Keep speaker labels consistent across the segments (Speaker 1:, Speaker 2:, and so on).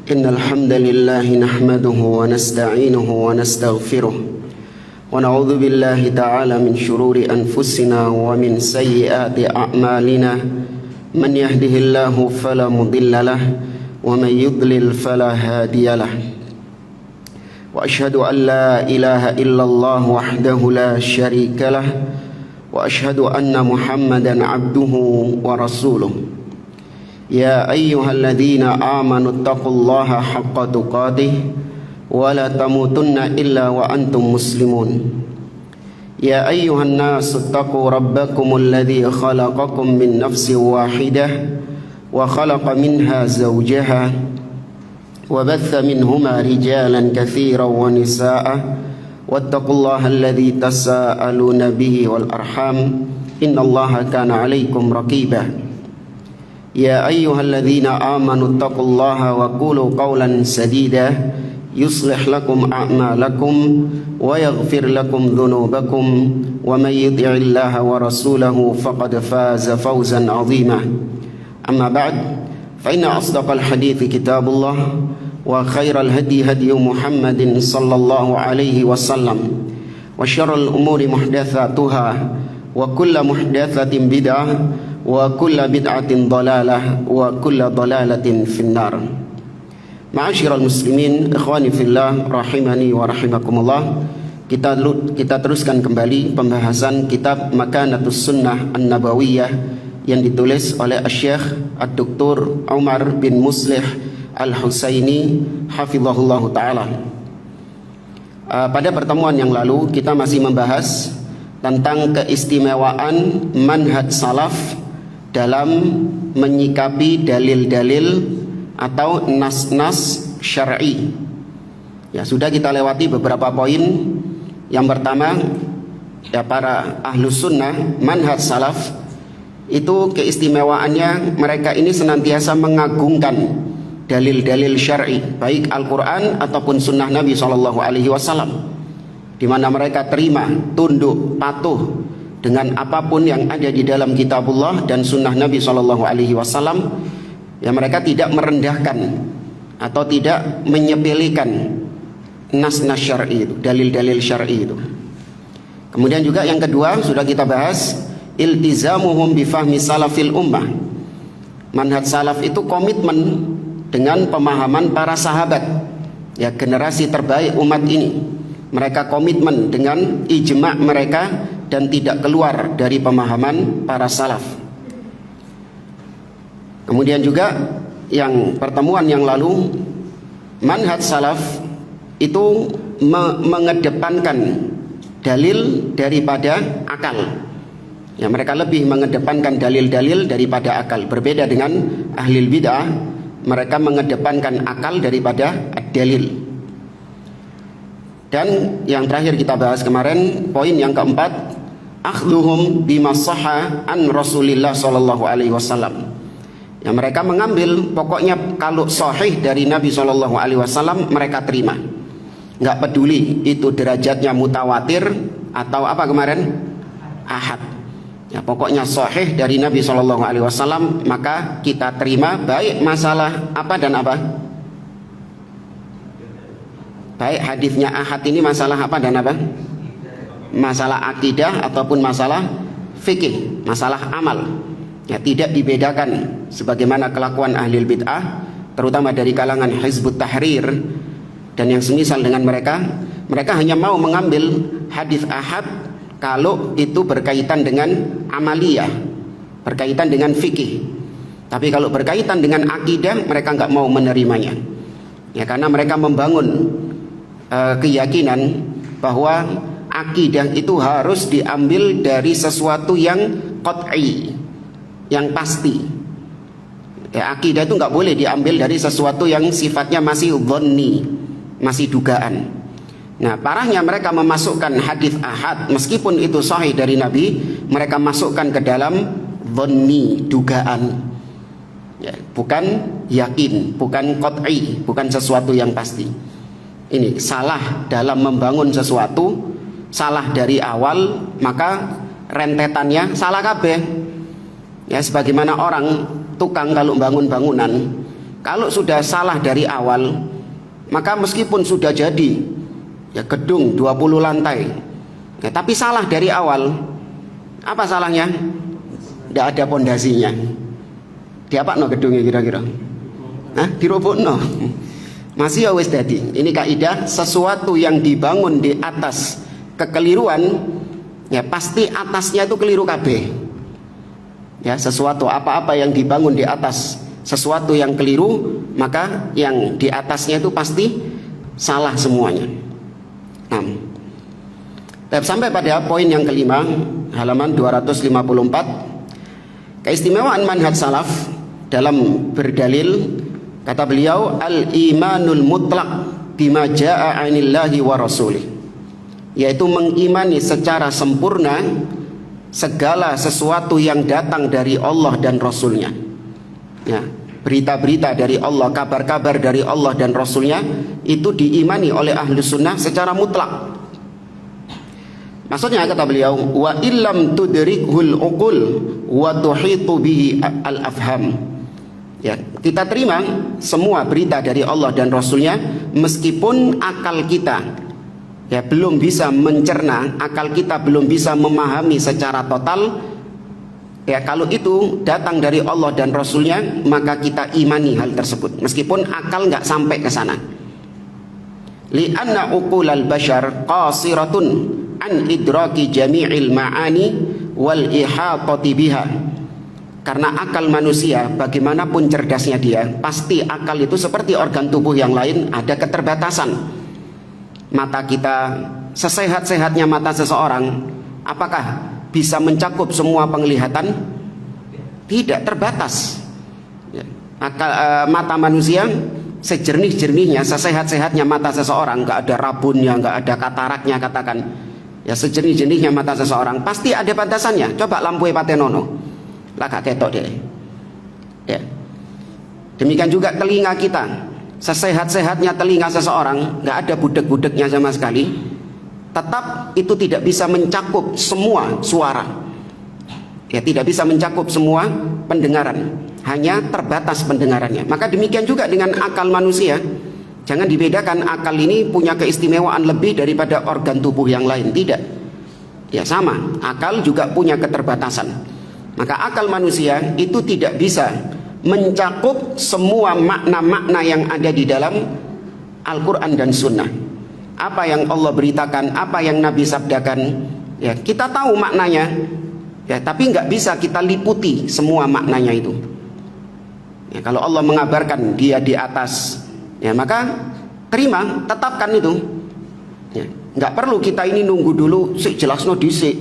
Speaker 1: إن الحمد لله نحمده ونستعينه ونستغفره ونعوذ بالله تعالى من شرور أنفسنا ومن سيئات أعمالنا من يهده الله فلا مضل له ومن يضلل فلا هادي له وأشهد أن لا إله إلا الله وحده لا شريك له وأشهد أن محمدا عبده ورسوله يا أيها الذين آمنوا اتقوا الله حق تقاته ولا تموتن إلا وأنتم مسلمون يا أيها الناس اتقوا ربكم الذي خلقكم من نفس واحدة وخلق منها زوجها وبث منهما رجالا كثيرا ونساء واتقوا الله الذي تساءلون به والأرحام إن الله كان عليكم رقيبا يا أيها الذين آمنوا اتقوا الله وقولوا قولا سديدا يصلح لكم أعمالكم ويغفر لكم ذنوبكم ومن يطع الله ورسوله فقد فاز فوزا عظيما أما بعد فإن أصدق الحديث كتاب الله وخير الهدي هدي محمد صلى الله عليه وسلم وشر الأمور محدثاتها وكل محدثة بدعة وكل بدعة ضلالة وكل ضلالة في النار. Ma'asyiral muslimin, ikhwani fillah, rahimani wa rahimakumullah. Kita teruskan kembali pembahasan kitab Makanatus Sunnah An-Nabawiyah yang ditulis oleh Syekh Ad-Doktor Umar bin Muslih Al-Husaini hafizahullahu taala. Pada pertemuan yang lalu kita masih membahas tentang keistimewaan manhaj salaf dalam menyikapi dalil-dalil atau nas-nas syar'i. Ya, sudah kita lewati beberapa poin. Yang pertama, ya, para ahlus sunnah, manhaj salaf itu keistimewaannya mereka ini senantiasa mengagungkan dalil-dalil syar'i, baik Al-Quran ataupun sunnah Nabi SAW, di mana mereka terima, tunduk, patuh dengan apapun yang ada di dalam kitabullah dan sunnah Nabi SAW. Ya, mereka tidak merendahkan atau tidak menyepelekan nas-nas syar'i itu, dalil-dalil syar'i itu. Kemudian juga yang kedua sudah kita bahas, iltizamuhum bifahmi salafil ummah. Manhaj salaf itu komitmen dengan pemahaman para sahabat, ya, generasi terbaik umat ini. Mereka komitmen dengan ijma' mereka dan tidak keluar dari pemahaman para salaf. Kemudian juga yang pertemuan yang lalu, manhaj salaf itu mengedepankan dalil daripada akal. Ya, mereka lebih mengedepankan dalil-dalil daripada akal. Berbeda dengan ahlul bid'ah, mereka mengedepankan akal daripada dalil. Dan yang terakhir kita bahas kemarin, poin yang keempat, akhduhum bima sahha an Rasulillah sallallahu alaihi wasallam. Ya, mereka mengambil, pokoknya kalau sahih dari Nabi sallallahu alaihi wasallam mereka terima. Enggak peduli itu derajatnya mutawatir atau apa kemarin? Ahad. Ya, pokoknya sahih dari Nabi sallallahu alaihi wasallam maka kita terima, baik masalah apa dan apa? Baik hadisnya ahad ini masalah apa dan apa? Masalah akidah ataupun masalah fikih, masalah amal. Ya, tidak dibedakan sebagaimana kelakuan ahlul bid'ah, terutama dari kalangan Hizbut Tahrir dan yang semisal dengan mereka. Mereka hanya mau mengambil hadis ahad kalau itu berkaitan dengan amaliyah, berkaitan dengan fikih. Tapi kalau berkaitan dengan akidah mereka nggak mau menerimanya. Ya, karena mereka membangun keyakinan bahwa akidah itu harus diambil dari sesuatu yang qat'i, yang pasti. Ya, akidah itu nggak boleh diambil dari sesuatu yang sifatnya masih dhanni, masih dugaan. Nah, parahnya mereka memasukkan hadis ahad meskipun itu sahih dari Nabi, mereka masukkan ke dalam dhanni, dugaan. Ya, bukan yakin, bukan qat'i, bukan sesuatu yang pasti. Ini salah dalam membangun sesuatu, salah dari awal, maka rentetannya salah kabeh. Ya, sebagaimana orang tukang kalau bangun bangunan Kalau sudah salah dari awal, maka meskipun sudah jadi ya gedung 20 lantai, ya, tapi salah dari awal, apa salahnya? Tidak ada pondasinya. Diapakno gedungnya kira-kira? Dirobokno. Masih ya wis dadi. Ini kaidah, sesuatu yang dibangun di atas kekeliruan, ya pasti atasnya itu keliru kabeh. Ya, sesuatu apa-apa yang dibangun di atas sesuatu yang keliru, maka yang di atasnya itu pasti salah semuanya. Nah, sampai pada poin yang kelima, halaman 254. Keistimewaan manhaj salaf dalam berdalil, kata beliau, al-imanul mutlaq bima jaa 'anillahi wa rasulih, yaitu mengimani secara sempurna segala sesuatu yang datang dari Allah dan Rasulnya. Ya, berita-berita dari Allah, kabar-kabar dari Allah dan Rasulnya itu diimani oleh ahlu sunnah secara mutlak. Maksudnya kata beliau, wa illam tudrikhul uqul wa tuhitu bihi al-afham. Ya, kita terima semua berita dari Allah dan Rasulnya meskipun akal kita ya belum bisa mencerna, akal kita belum bisa memahami secara total. Ya, kalau itu datang dari Allah dan Rasulnya, maka kita imani hal tersebut meskipun akal nggak sampai ke sana. Li'anna uqulal bashar qasiratun an idraki jami'il ma'ani wal ihatati biha. Karena akal manusia, bagaimanapun cerdasnya dia, pasti akal itu seperti organ tubuh yang lain, ada keterbatasan. Mata kita, sesehat-sehatnya mata seseorang, apakah bisa mencakup semua penglihatan? Tidak, terbatas. Ya. Mata manusia sejernih-jernihnya, sesehat-sehatnya mata seseorang, nggak ada rabunnya, nggak ada kataraknya katakan, ya sejernih-jernihnya mata seseorang, pasti ada batasannya. Coba lampu patenono, lah gak ketok deh. Ya. Demikian juga telinga kita, sesehat-sehatnya telinga seseorang, nggak ada budek-budeknya sama sekali, tetap itu tidak bisa mencakup semua suara. Ya, tidak bisa mencakup semua pendengaran, hanya terbatas pendengarannya. Maka demikian juga dengan akal manusia. Jangan dibedakan akal ini punya keistimewaan lebih daripada organ tubuh yang lain, tidak. Ya sama, akal juga punya keterbatasan. Maka akal manusia itu tidak bisa mencakup semua makna-makna yang ada di dalam Al-Quran dan Sunnah. Apa yang Allah beritakan, apa yang Nabi sabdakan, ya kita tahu maknanya, ya tapi nggak bisa kita liputi semua maknanya itu. Ya, kalau Allah mengabarkan dia di atas, ya maka terima, tetapkan itu. Ya, nggak perlu kita ini nunggu dulu, sik jelasno dhisik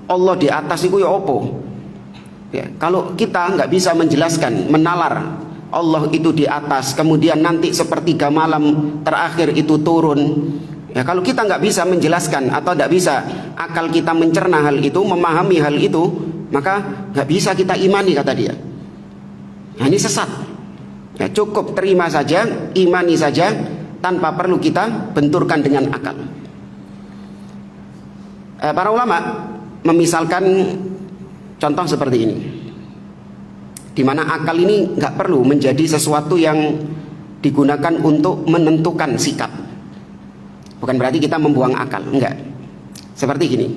Speaker 1: Allah di atas itu ya opo. Ya, kalau kita nggak bisa menjelaskan, menalar Allah itu di atas, kemudian nanti sepertiga malam terakhir itu turun. Ya, kalau kita nggak bisa menjelaskan atau nggak bisa akal kita mencerna hal itu, memahami hal itu, maka nggak bisa kita imani, kata dia. Nah, ini sesat. Ya, cukup terima saja, imani saja, tanpa perlu kita benturkan dengan akal. Para ulama memisalkan contoh seperti ini, di mana akal ini nggak perlu menjadi sesuatu yang digunakan untuk menentukan sikap. Bukan berarti kita membuang akal, enggak. Seperti gini,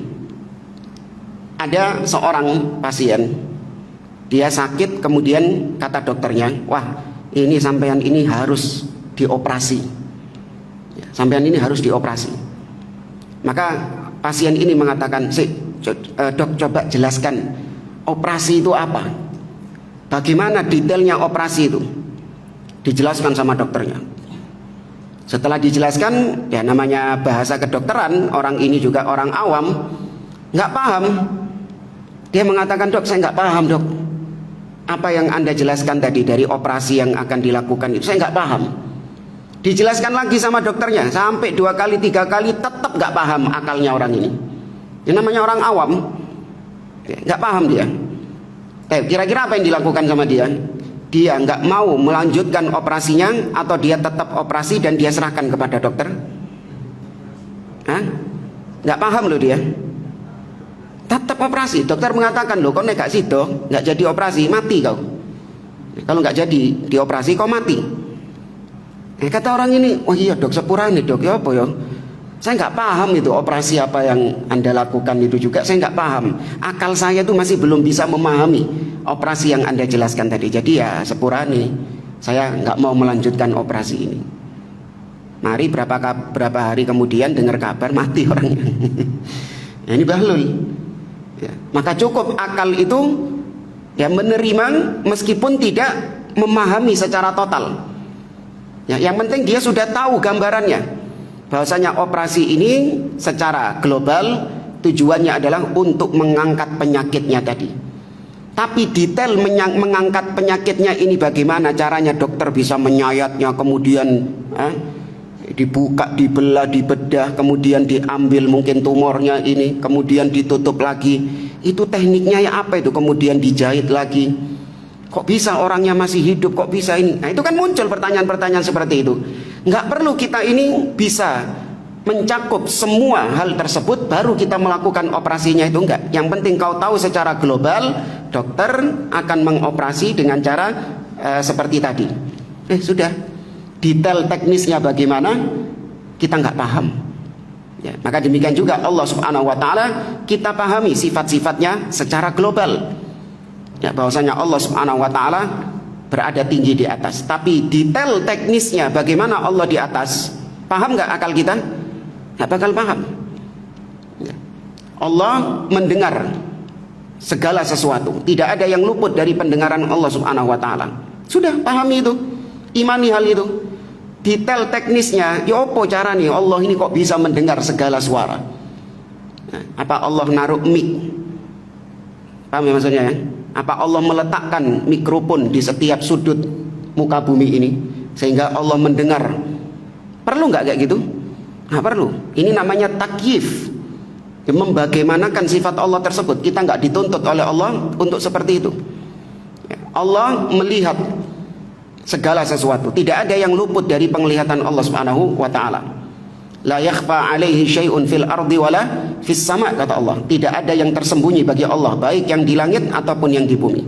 Speaker 1: ada seorang pasien, dia sakit, kemudian kata dokternya, wah ini sampean ini harus dioperasi, sampean ini harus dioperasi. Maka pasien ini mengatakan, dok coba jelaskan operasi itu apa, bagaimana detailnya operasi itu. Dijelaskan sama dokternya. Setelah dijelaskan, ya namanya bahasa kedokteran, orang ini juga orang awam, nggak paham. Dia mengatakan, dok saya nggak paham dok, apa yang anda jelaskan tadi dari operasi yang akan dilakukan itu saya nggak paham. Dijelaskan lagi sama dokternya, sampai 2 kali 3 kali tetap nggak paham akalnya orang ini. Ini namanya orang awam, nggak paham dia. Kira-kira apa yang dilakukan sama dia? Dia nggak mau melanjutkan operasinya, atau dia tetap operasi dan dia serahkan kepada dokter? Nggak paham loh dia. Tetap operasi. Dokter mengatakan, loh kau nek gak sido, nggak jadi operasi, mati kau. Kalau nggak jadi dioperasi kau mati. Kata orang ini, oh iya dok, sepurane dok, ya apa ya? Saya nggak paham itu operasi apa yang Anda lakukan itu juga, saya nggak paham. Akal saya tuh masih belum bisa memahami operasi yang Anda jelaskan tadi. Jadi ya sepurane, saya nggak mau melanjutkan operasi ini. Mari berapa hari kemudian dengar kabar mati orangnya. Nah, ini bahlul. Ya, maka cukup akal itu ya menerima meskipun tidak memahami secara total. Ya, yang penting dia sudah tahu gambarannya, bahwasanya operasi ini secara global tujuannya adalah untuk mengangkat penyakitnya tadi. Tapi detail mengangkat penyakitnya ini bagaimana caranya, dokter bisa menyayatnya, kemudian dibuka, dibelah, dibedah, kemudian diambil mungkin tumornya ini, kemudian ditutup lagi. Itu tekniknya ya apa itu, kemudian dijahit lagi. Kok bisa orangnya masih hidup, kok bisa ini? Nah itu kan muncul pertanyaan-pertanyaan seperti itu. Nggak perlu kita ini bisa mencakup semua hal tersebut baru kita melakukan operasinya, itu enggak. Yang penting kau tahu secara global, dokter akan mengoperasi dengan cara seperti tadi. Sudah. Detail teknisnya bagaimana kita nggak paham. Ya, maka demikian juga Allah Subhanahu wa Ta'ala, kita pahami sifat-sifatnya secara global. Ya, bahwasanya Allah Subhanahu wa Ta'ala berada tinggi di atas. Tapi detail teknisnya bagaimana Allah di atas, paham nggak akal kita? Nggak bakal paham. Ya. Allah mendengar segala sesuatu, tidak ada yang luput dari pendengaran Allah Subhanahu wa Ta'ala. Sudah pahami itu, imani hal itu. Detail teknisnya, ya apa cara nih Allah ini kok bisa mendengar segala suara? Nah, apa Allah naruh mic? Paham ya maksudnya ya? Apa Allah meletakkan mikrofon di setiap sudut muka bumi ini sehingga Allah mendengar? Perlu nggak kayak gitu? Nggak perlu. Ini namanya takyif, membagaimanakan sifat Allah tersebut. Kita nggak dituntut oleh Allah untuk seperti itu. Allah melihat segala sesuatu, tidak ada yang luput dari penglihatan Allah Subhanahu wa Ta'ala. La yakhfa alaihi syai'un fil ardi wala fis sama', kata Allah. Tidak ada yang tersembunyi bagi Allah, baik yang di langit ataupun yang di bumi.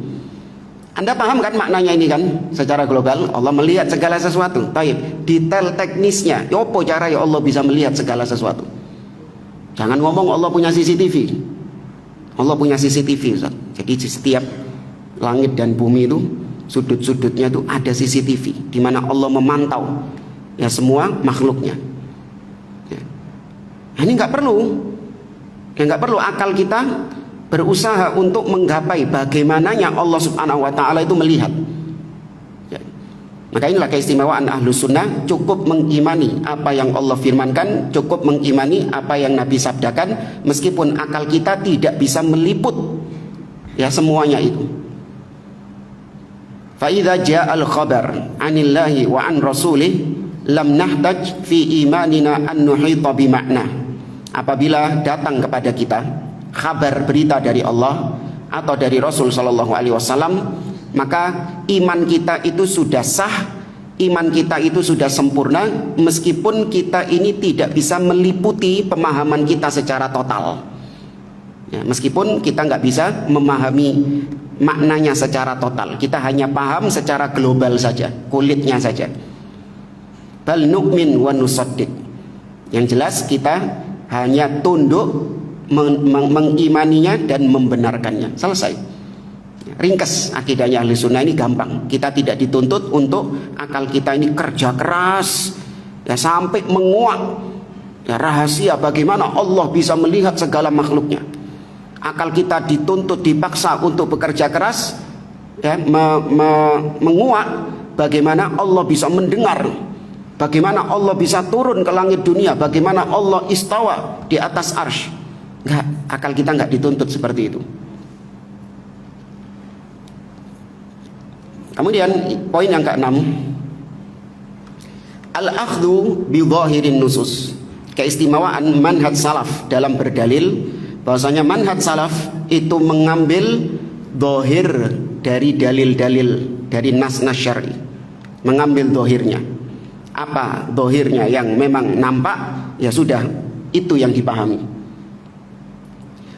Speaker 1: Anda paham kan maknanya ini kan? Secara global Allah melihat segala sesuatu. Taib, detail teknisnya, apa cara ya Allah bisa melihat segala sesuatu? Jangan ngomong Allah punya CCTV. Allah punya CCTV, Ustaz. Jadi di setiap langit dan bumi itu sudut-sudutnya itu ada CCTV di mana Allah memantau ya semua makhluknya. Ini nggak perlu, ya nggak perlu akal kita berusaha untuk menggapai bagaimananya Allah Subhanahu Wa Taala itu melihat. Ya. Maka inilah keistimewaan Ahlus Sunnah, cukup mengimani apa yang Allah firmankan, cukup mengimani apa yang Nabi sabdakan, meskipun akal kita tidak bisa meliput ya semuanya itu. Fa idza ja'al khabar 'anillahi wa 'an rasulih lam nahtaj fi imanina an nuhita bi makna. Apabila datang kepada kita kabar berita dari Allah atau dari Rasul sallallahu alaihi wasallam, maka iman kita itu sudah sah, iman kita itu sudah sempurna, meskipun kita ini tidak bisa meliputi pemahaman kita secara total. Ya, meskipun kita nggak bisa memahami maknanya secara total, kita hanya paham secara global saja, kulitnya saja. Bal nu'min wa nusaddiq. Yang jelas kita hanya tunduk mengimaninya dan membenarkannya. Selesai. Ringkas akidahnya Ahli Sunnah ini gampang. Kita tidak dituntut untuk akal kita ini kerja keras ya sampai menguak ya rahasia bagaimana Allah bisa melihat segala makhluknya. Akal kita dituntut, dipaksa untuk bekerja keras ya, menguak bagaimana Allah bisa mendengar, bagaimana Allah bisa turun ke langit dunia, bagaimana Allah istawa di atas arsy. Enggak, akal kita enggak dituntut seperti itu. Kemudian poin yang ke-6, al-akhdhu bi dhahirin nusus. Keistimewaan manhaj salaf dalam berdalil, bahwasanya manhaj salaf itu mengambil dhahir dari dalil-dalil, dari nas-nas syar'i, mengambil dhahirnya. Apa dhahirnya yang memang nampak, ya sudah itu yang dipahami.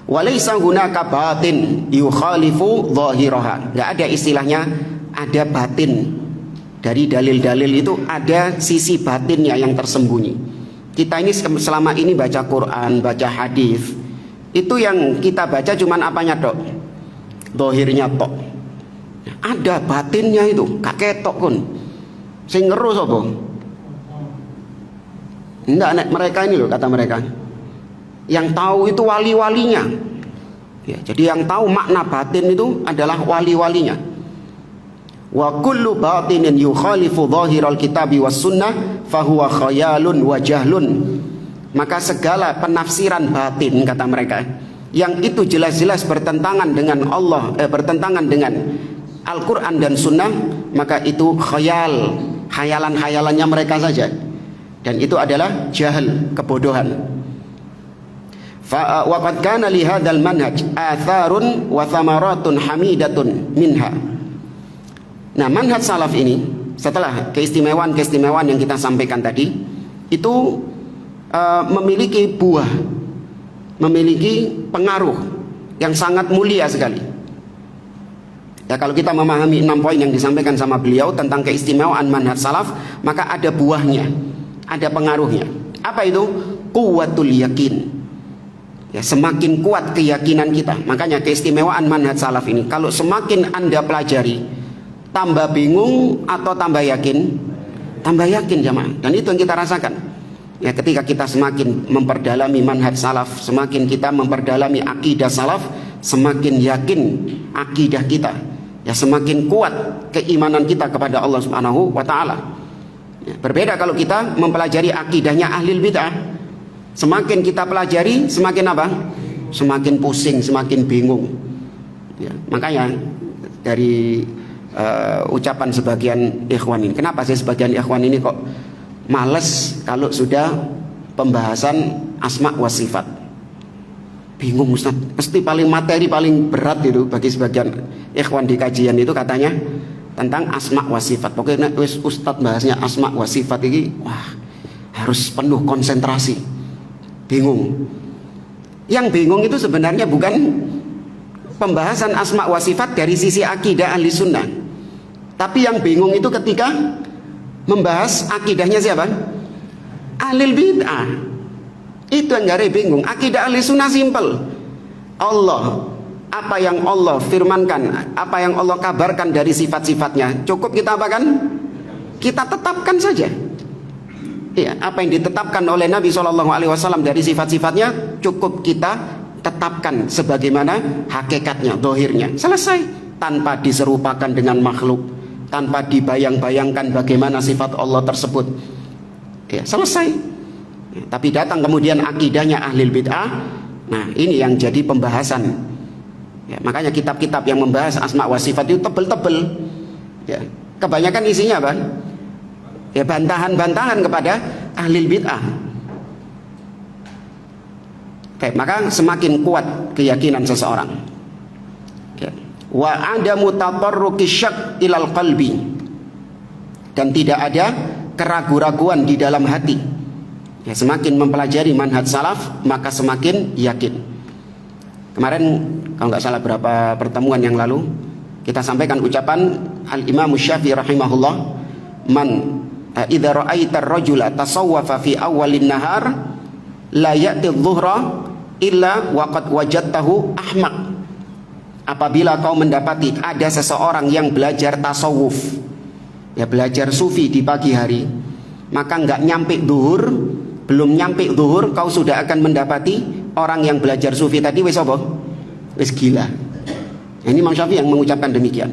Speaker 1: Walaysa hunaka batin yukhalifu dhahiraha. Enggak ada istilahnya ada batin dari dalil-dalil itu ada sisi batinnya yang tersembunyi. Kita ini selama ini baca Quran, baca hadis, itu yang kita baca cuman apanya tok? Dohirnya tok. Ada batinnya itu, gak ketok kun. Sing ngeru sapa? Enggak, mereka ini loh, kata mereka. Yang tahu itu wali-walinya. Ya, jadi yang tahu makna batin itu adalah wali-walinya. Wa kullu batinin yukhalifu dhahiral kitabi was sunnah fahuwa khayalun wa jahlun. Maka segala penafsiran batin, kata mereka, yang itu jelas-jelas bertentangan dengan Allah, bertentangan dengan Al-Quran dan Sunnah, maka itu khayal, khayalan-khayalannya mereka saja, dan itu adalah jahil, kebodohan. Wa qad kana li hadzal manhaj atharun wa thamaratun hamidatun minha. Nah, manhaj salaf ini setelah keistimewaan-keistimewaan yang kita sampaikan tadi, itu memiliki buah, memiliki pengaruh yang sangat mulia sekali. Ya, kalau kita memahami 6 poin yang disampaikan sama beliau tentang keistimewaan manhaj salaf, maka ada buahnya, ada pengaruhnya. Apa itu? Quwwatul yakin. Ya, semakin kuat keyakinan kita. Makanya keistimewaan manhaj salaf ini, kalau semakin Anda pelajari, tambah bingung atau tambah yakin? Tambah yakin, jamaah. Dan itu yang kita rasakan. Ya, ketika kita semakin memperdalami manhaj salaf, semakin kita memperdalami akidah salaf, semakin yakin akidah kita. Ya, semakin kuat keimanan kita kepada Allah Subhanahu wa taala. Ya, berbeda kalau kita mempelajari akidahnya ahlul bid'ah. Semakin kita pelajari, semakin apa? Semakin pusing, semakin bingung. Ya, makanya dari ucapan sebagian ikhwan ini, kenapa sih sebagian ikhwan ini kok males kalau sudah pembahasan asma wa sifat? Bingung Ustaz, pasti paling materi paling berat itu bagi sebagian ikhwan di kajian itu katanya tentang asma wa sifat. Pokoknya Ustaz bahasnya asma wa sifat ini, wah, harus penuh konsentrasi. Bingung. Yang bingung itu sebenarnya bukan pembahasan asma wa sifat dari sisi akidah ahli sunnah, tapi yang bingung itu ketika membahas akidahnya siapa? Ahlul bid'ah. Itu yang gak bingung. Akidah ahli sunnah simpel. Allah, apa yang Allah firmankan, apa yang Allah kabarkan dari sifat-sifatnya, cukup kita apakan? Kita tetapkan saja. Ya, apa yang ditetapkan oleh Nabi SAW dari sifat-sifatnya, cukup kita tetapkan sebagaimana hakikatnya, dohirnya. Selesai. Tanpa diserupakan dengan makhluk, tanpa dibayang-bayangkan bagaimana sifat Allah tersebut. Ya, selesai. Ya, tapi datang kemudian akidahnya ahlul bid'ah. Nah, ini yang jadi pembahasan. Ya, makanya kitab-kitab yang membahas asma wa sifat itu tebel-tebel. Ya, kebanyakan isinya apa? Ya, bantahan-bantahan kepada ahlul bid'ah. Oke, maka semakin kuat keyakinan seseorang. Ya. Wa adamu tatarruki syak ilal qalbi. Dan tidak ada keraguan-raguan di dalam hati. Ya, semakin mempelajari manhaj salaf, maka semakin yakin. Kemarin kalau nggak salah berapa pertemuan yang lalu, kita sampaikan ucapan Al-Imam Syafi'i rahimahullah, man idza ra'aita ar-rajula tasawwafa fi awwalin nahar la ya'ti adh-dhuhra illa waqad wajadtahu ahmaq. Apabila kau mendapati ada seseorang yang belajar tasawuf, ya belajar sufi di pagi hari, maka nggak nyampe duhur, belum nyampe zuhur, kau sudah akan mendapati orang yang belajar sufi tadi wis apa? Wis gila. Ini Imam Syafi'i yang mengucapkan demikian.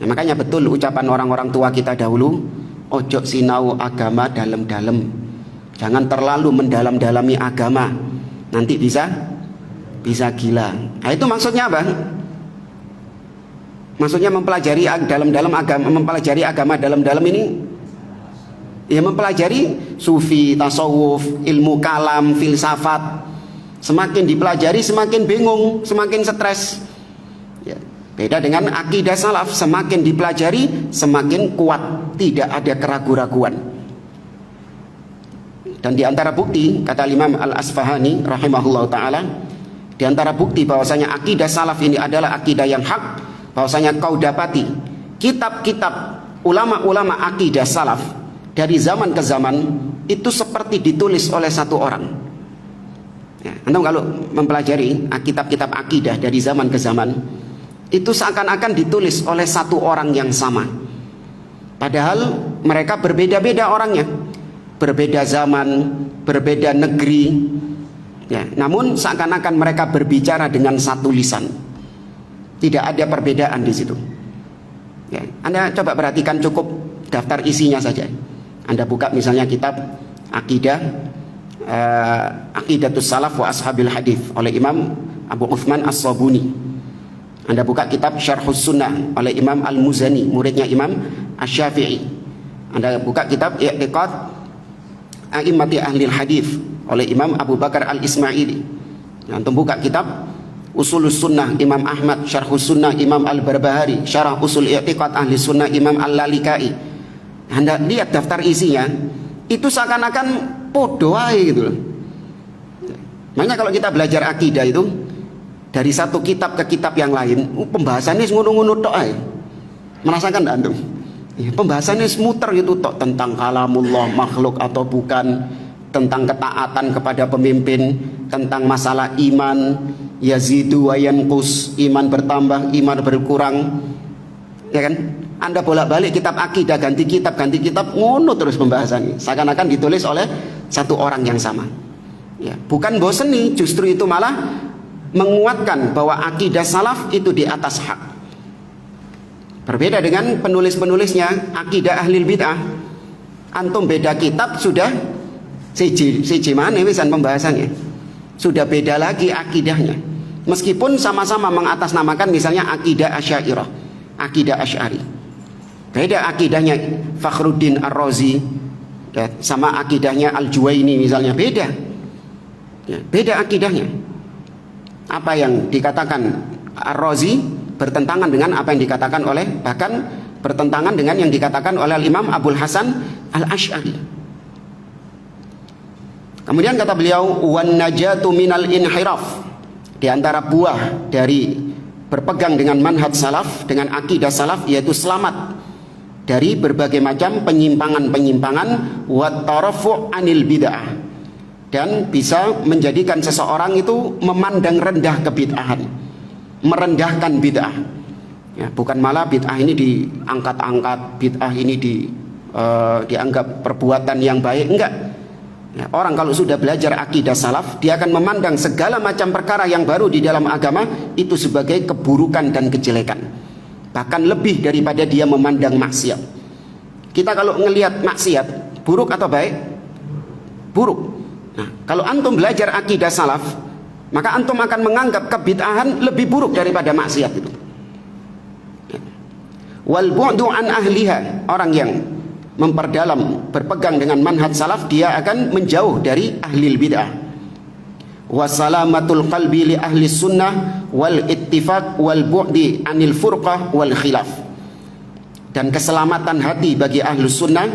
Speaker 1: Nah, makanya betul ucapan orang-orang tua kita dahulu, ojo sinau agama dalam-dalam. Jangan terlalu mendalam-dalami agama. Nanti bisa gila. Nah, itu maksudnya apa? Maksudnya mempelajari dalam-dalam agama, mempelajari agama dalam-dalam ini, ya mempelajari sufi, tasawuf, ilmu kalam, filsafat. Semakin dipelajari semakin bingung, semakin stres. Ya, beda dengan akidah salaf, semakin dipelajari semakin kuat, tidak ada keraguan-raguan. Dan di antara bukti, kata Imam Al-Asfahani rahimahullah ta'ala, di antara bukti bahwasanya akidah salaf ini adalah akidah yang hak, bahwasanya kau dapati kitab-kitab ulama-ulama akidah salaf dari zaman ke zaman itu seperti ditulis oleh satu orang. Ya, antum kalau mempelajari kitab-kitab akidah dari zaman ke zaman, itu seakan-akan ditulis oleh satu orang yang sama. Padahal mereka berbeda-beda orangnya, berbeda zaman, berbeda negeri. Ya, namun seakan-akan mereka berbicara dengan satu lisan. Tidak ada perbedaan di situ. Ya, Anda coba perhatikan, cukup daftar isinya saja. Anda buka misalnya kitab akidah, Aqidatus Salaf wa Ashabil Hadith oleh Imam Abu Uthman As-Sabuni. Anda buka kitab Syarhus Sunnah oleh Imam Al-Muzani, muridnya Imam Asy-Syafi'i. Anda buka kitab I'tiqad A'immati Ahlil Hadith oleh Imam Abu Bakar Al-Ismaili. Antum buka kitab Usulus Sunnah Imam Ahmad, Syarhus Sunnah Imam Al-Barbahari, Syarah Usul I'tiqad Ahli Sunnah Imam Al-Lalikai. Anda lihat daftar isinya, itu seakan-akan podo aja gitu loh. Makanya kalau kita belajar akidah itu dari satu kitab ke kitab yang lain, pembahasannya ngono-ngono tok aja. Merasakan antum? Pembahasannya muter gitu tok, tentang kalamullah, makhluk atau bukan, tentang ketaatan kepada pemimpin, tentang masalah iman, yazidu wa yanqus, iman bertambah, iman berkurang. Ya kan? Anda bolak-balik kitab akidah, ganti kitab, ngono terus pembahasannya. Seakan-akan ditulis oleh satu orang yang sama. Ya, bukan boseni, justru itu malah menguatkan bahwa akidah salaf itu di atas hak. Berbeda dengan penulis-penulisnya akidah ahlil bid'ah. Antum beda kitab sudah siji mana wisan pembahasannya. Sudah beda lagi akidahnya. Meskipun sama-sama mengatasnamakan misalnya akidah Asy'ariyah, akidah Asy'ari. Beda akidahnya Fakhruddin Ar-Razi ya, sama akidahnya Al-Juwaini misalnya, beda. Ya, beda akidahnya. Apa yang dikatakan Ar-Razi bertentangan dengan apa yang dikatakan oleh, bahkan bertentangan dengan yang dikatakan oleh Imam Abul Hasan Al-Asy'ari. Kemudian kata beliau, wan najatu minal inhiraf, di antara buah dari berpegang dengan manhaj salaf, dengan akidah salaf, yaitu selamat dari berbagai macam penyimpangan-penyimpangan, wa tarafu' anil bid'ah, dan bisa menjadikan seseorang itu memandang rendah kebid'ahan, merendahkan bid'ah. Ya, bukan malah bid'ah ini diangkat-angkat, bid'ah ini dianggap perbuatan yang baik, enggak. Ya, orang kalau sudah belajar akidah salaf, dia akan memandang segala macam perkara yang baru di dalam agama itu sebagai keburukan dan kejelekan. Bahkan lebih daripada dia memandang maksiat. Kita kalau ngelihat maksiat, buruk atau baik? Buruk. Nah, kalau antum belajar akidah salaf, maka antum akan menganggap kebid'ahan lebih buruk daripada maksiat itu. Wal bu'du an ahliha, orang yang memperdalam, berpegang dengan manhaj salaf, dia akan menjauh dari ahlil bid'ah. Wasalamatul qalbi li ahli sunnah wal ittifaq wal bu'di anil furqah wal khilaf, dan keselamatan hati bagi ahli sunnah,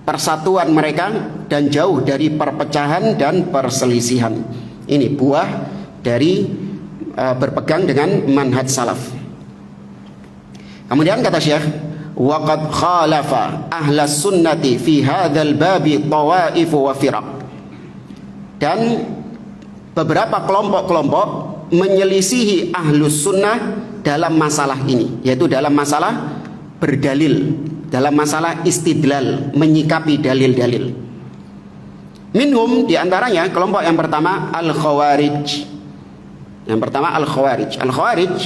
Speaker 1: persatuan mereka, dan jauh dari perpecahan dan perselisihan. Ini buah dari berpegang dengan manhaj salaf. Kemudian kata Syekh, waqad khalafa ahlas sunnati fi hadzal babi tawaif wa firaq, dan beberapa kelompok-kelompok menyelisihi ahlus sunnah dalam masalah ini, yaitu dalam masalah berdalil, dalam masalah istidlal, menyikapi dalil-dalil. Minhum, diantaranya kelompok yang pertama al-khawarij. Yang pertama al-khawarij. Al-khawarij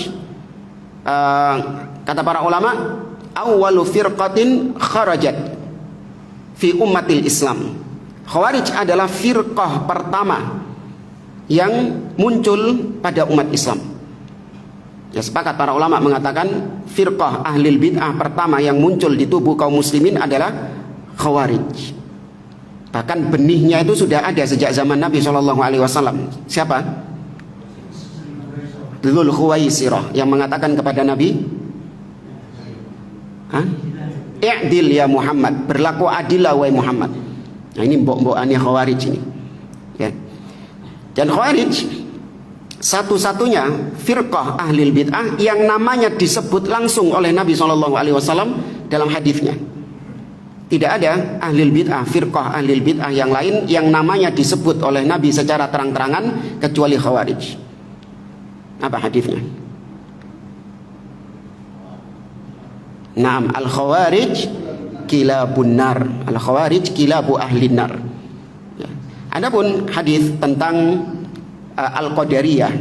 Speaker 1: kata para ulama, awwalu firqatin kharajat fi ummatil Islam. Khawarij adalah firqah pertama yang muncul pada umat Islam. Ya, sepakat para ulama mengatakan firqah ahlil bid'ah pertama yang muncul di tubuh kaum muslimin adalah khawarij. Bahkan benihnya itu sudah ada sejak zaman Nabi SAW. Siapa? Dzul Khuwaisirah, yang mengatakan kepada Nabi, i'dil ya Muhammad, berlaku adillah wahai Muhammad. Nah, ini mbok-mbokannya khawarij ini. Ya. Dan khawarij satu-satunya firqah ahlil bid'ah yang namanya disebut langsung oleh Nabi SAW dalam hadisnya. Tidak ada ahlul bid'ah, firqah ahlul bid'ah yang lain yang namanya disebut oleh Nabi secara terang-terangan kecuali Khawarij. Apa hadisnya? Naam, al-Khawarij kilabun nar. Al-Khawarij kilabu ahlin nar. Ya. Adapun hadis tentang Al-Qadariyah,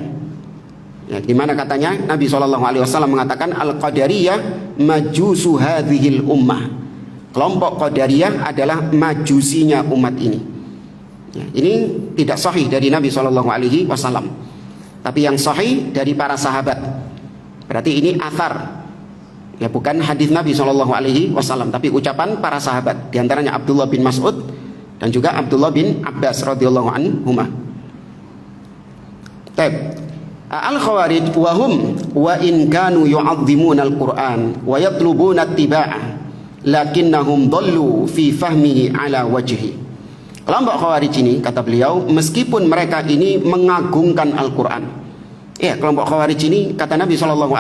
Speaker 1: ya, di mana katanya Nabi SAW mengatakan Al-Qadariyah majusu hadhil ummah. Kelompok Qadariyah adalah majusinya umat ini. Ya, ini tidak sahih dari Nabi SAW, tapi yang sahih dari para sahabat. Berarti ini athar, ya, bukan hadis Nabi SAW, tapi ucapan para sahabat. Di antaranya Abdullah bin Mas'ud dan juga Abdullah bin Abbas radhiyallahu anhuma. Al-Khawarij wahum wa in kanu yu'azzimuna al-Qur'an wa yatlubuna ittiba'ah lakinnahum dhallu fi fahmihi ala wajhi. Kelompok Khawarij ini, kata beliau, meskipun mereka ini mengagungkan Al-Qur'an. Ya, kelompok Khawarij ini, kata Nabi SAW,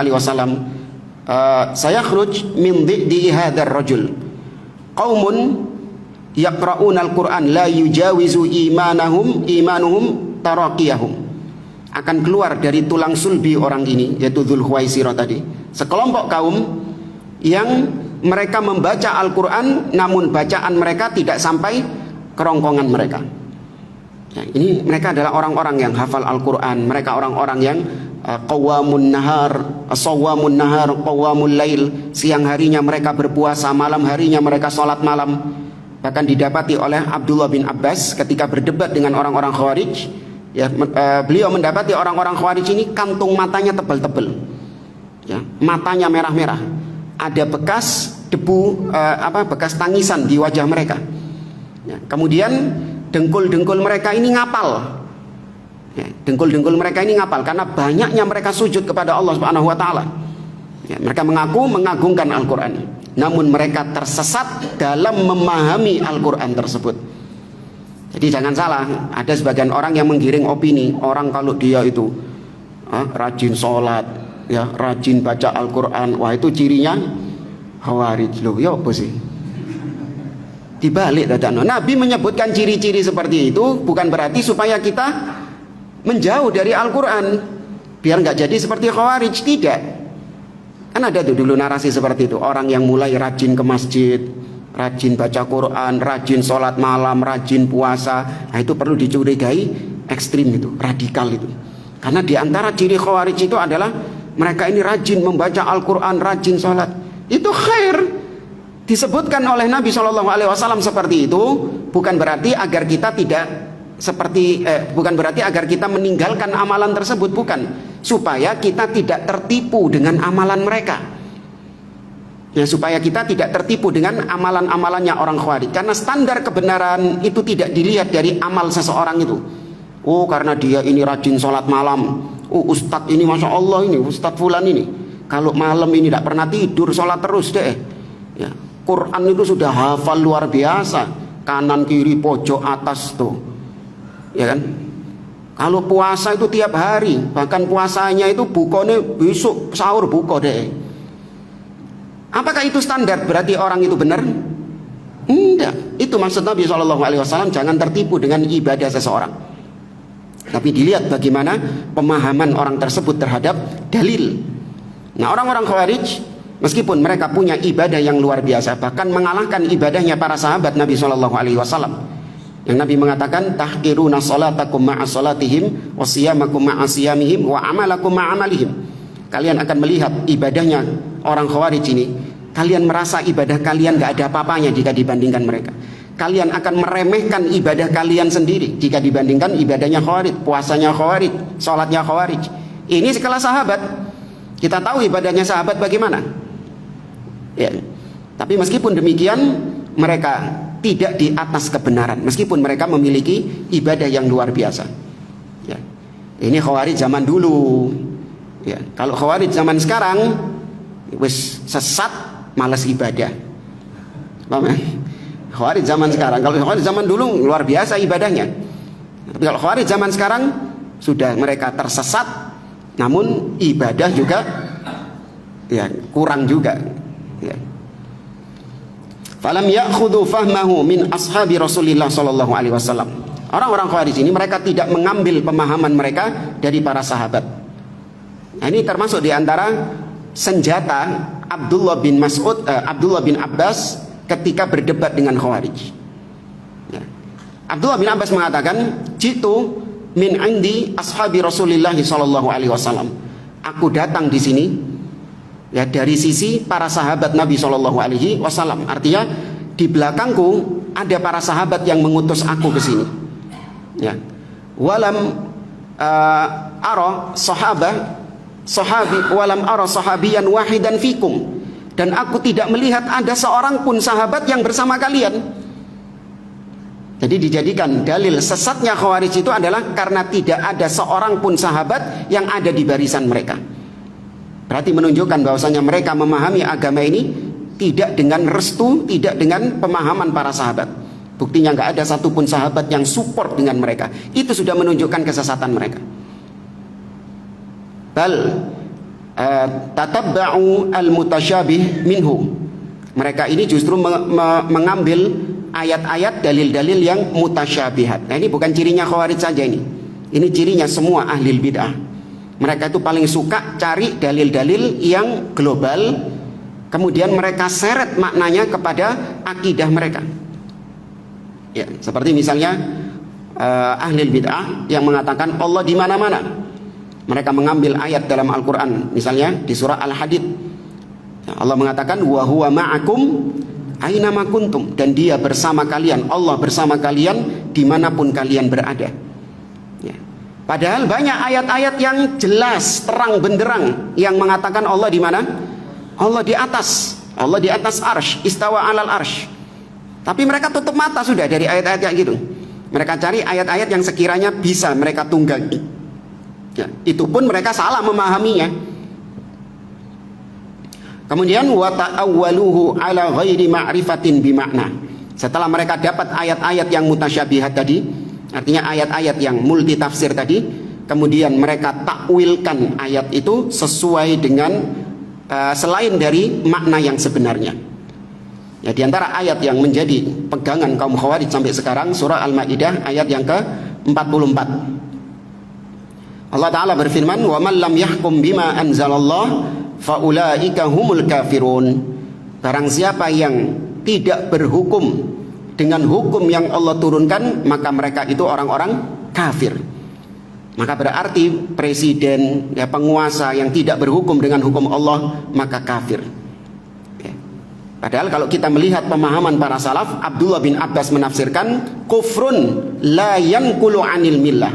Speaker 1: sayakhruj min dhi'i hadzal rajul qaumun yaqra'una al-Qur'an la yujawizu imanuhum taraqiyahum. Akan keluar dari tulang sulbi orang ini, yaitu Dzul Khuwaisirah tadi, sekelompok kaum yang mereka membaca Al-Quran namun bacaan mereka tidak sampai kerongkongan mereka. Ya, ini mereka adalah orang-orang yang hafal Al-Quran. Mereka orang-orang yang qawamun nahar, sawamun nahar, qawamul lail. Siang harinya mereka berpuasa, malam harinya mereka sholat malam. Bahkan didapati oleh Abdullah bin Abbas ketika berdebat dengan orang-orang Khawarij, ya, beliau mendapati orang-orang Khawarij ini kantung matanya tebal-tebal, ya, matanya merah-merah, ada bekas debu, bekas tangisan di wajah mereka. Ya, kemudian dengkul-dengkul mereka ini ngapal. Ya, dengkul-dengkul mereka ini ngapal karena banyaknya mereka sujud kepada Allah Subhanahu wa taala. Ya, mereka mengaku mengagungkan Al-Qur'an, namun mereka tersesat dalam memahami Al-Qur'an tersebut. Jadi jangan salah, ada sebagian orang yang menggiring opini, orang kalau dia itu rajin sholat, ya, rajin baca Al-Quran, wah itu cirinya Khawarij. Loh, ya apa sih? Dibalik dadano. Nabi menyebutkan ciri-ciri seperti itu bukan berarti supaya kita menjauh dari Al-Quran biar nggak jadi seperti Khawarij. Tidak. Kan ada tuh dulu narasi seperti itu, orang yang mulai rajin ke masjid, rajin baca Quran, rajin sholat malam, rajin puasa, nah itu perlu dicurigai ekstrim, itu radikal itu. Karena diantara ciri Khawarij itu adalah mereka ini rajin membaca Al-Quran, rajin sholat. Itu khair. Disebutkan oleh Nabi SAW seperti itu bukan berarti agar kita tidak seperti bukan berarti agar kita meninggalkan amalan tersebut, bukan, supaya kita tidak tertipu dengan amalan mereka. Ya, supaya kita tidak tertipu dengan amalan-amalannya orang Khawarij. Karena standar kebenaran itu tidak dilihat dari amal seseorang itu. Oh, karena dia ini rajin sholat malam. Oh, ustadz ini masya Allah ini, ustadz fulan ini kalau malam ini tidak pernah tidur, sholat terus deh. Ya, Quran itu sudah hafal luar biasa, kanan kiri pojok atas tuh, ya kan. Kalau puasa itu tiap hari, bahkan puasanya itu bukanya besok sahur buka deh. Apakah itu standar berarti orang itu benar? Enggak. Itu maksud Nabi SAW, jangan tertipu dengan ibadah seseorang, tapi dilihat bagaimana pemahaman orang tersebut terhadap dalil. Nah, orang-orang Khawarij meskipun mereka punya ibadah yang luar biasa, bahkan mengalahkan ibadahnya para sahabat Nabi SAW, yang Nabi mengatakan tahqiruna salatakum ma'a salatihim wa siyamakum ma'a siyamihim wa amalakum ma'a amalihim. Kalian akan melihat ibadahnya orang Khawarij ini, kalian merasa ibadah kalian gak ada apa-apanya jika dibandingkan mereka. Kalian akan meremehkan ibadah kalian sendiri jika dibandingkan ibadahnya Khawarij, puasanya Khawarij, sholatnya Khawarij. Ini sekelas sahabat. Kita tahu ibadahnya sahabat bagaimana, ya. Tapi meskipun demikian mereka tidak di atas kebenaran, meskipun mereka memiliki ibadah yang luar biasa, ya. Ini Khawarij zaman dulu, ya. Kalau Khawarij zaman sekarang wis sesat, malas ibadah. Paham ya? Khawarij zaman sekarang, kalau Khawarij zaman dulu luar biasa ibadahnya. Tapi kalau Khawarij zaman sekarang sudah mereka tersesat, namun ibadah juga ya kurang juga, ya. Falam ya'khudhu fahmahu min ashabi Rasulillah sallallahu alaihi wasallam. Orang-orang Khawarij ini mereka tidak mengambil pemahaman mereka dari para sahabat. Nah, ini termasuk di antara senjata Abdullah bin Abbas ketika berdebat dengan Khawarij. Ya. Abdullah bin Abbas mengatakan, "Jitu min indi ashabi Rasulillah sallallahu alaihi wasallam." Aku datang di sini ya dari sisi para sahabat Nabi sallallahu alaihi wasallam. Artinya di belakangku ada para sahabat yang mengutus aku ke sini. Ya. Walam ara sahabiyan wahidan fikum, dan aku tidak melihat ada seorang pun sahabat yang bersama kalian. Jadi dijadikan dalil sesatnya Khawarij itu adalah karena tidak ada seorang pun sahabat yang ada di barisan mereka. Berarti menunjukkan bahwasanya mereka memahami agama ini tidak dengan restu, tidak dengan pemahaman para sahabat. Buktinya nggak ada satupun sahabat yang support dengan mereka. Itu sudah menunjukkan kesesatan mereka. Bal tatabba'u al-mutasyabih minhu. Mereka ini justru mengambil ayat-ayat, dalil-dalil yang mutasyabihat. Nah, ini bukan cirinya Khawarij saja ini. Ini cirinya semua ahli bid'ah. Mereka itu paling suka cari dalil-dalil yang global, kemudian mereka seret maknanya kepada akidah mereka. Ya, seperti misalnya ahli bid'ah yang mengatakan Allah di mana-mana. Mereka mengambil ayat dalam Al-Quran, misalnya di surah Al-Hadid. Allah mengatakan wa huwa ma'akum aina ma kuntum, dan dia bersama kalian, Allah bersama kalian dimanapun kalian berada. Ya. Padahal banyak ayat-ayat yang jelas, terang benderang yang mengatakan Allah di mana? Allah di atas arsy, istawa alal arsy. Tapi mereka tutup mata sudah dari ayat-ayat kayak gitu. Mereka cari ayat-ayat yang sekiranya bisa mereka tunggangi. Ya, itu pun mereka salah memahaminya. Kemudian wa ta'awwaluhu ala ghairi ma'rifatin bimakna. Setelah mereka dapat ayat-ayat yang mutasyabihat tadi, artinya ayat-ayat yang multi tafsir tadi, kemudian mereka takwilkan ayat itu sesuai dengan selain dari makna yang sebenarnya. Ya, di antara ayat yang menjadi pegangan kaum Khawarij sampai sekarang surah Al-Maidah ayat yang ke-44. Allah Ta'ala berfirman, "Wa man lam yahkum bima anzalallah faulaika humul kafirun." Barang siapa yang tidak berhukum dengan hukum yang Allah turunkan, maka mereka itu orang-orang kafir. Maka berarti presiden, ya, penguasa yang tidak berhukum dengan hukum Allah, maka kafir. Padahal kalau kita melihat pemahaman para salaf, Abdullah bin Abbas menafsirkan kufrun la yanqulu anil millah.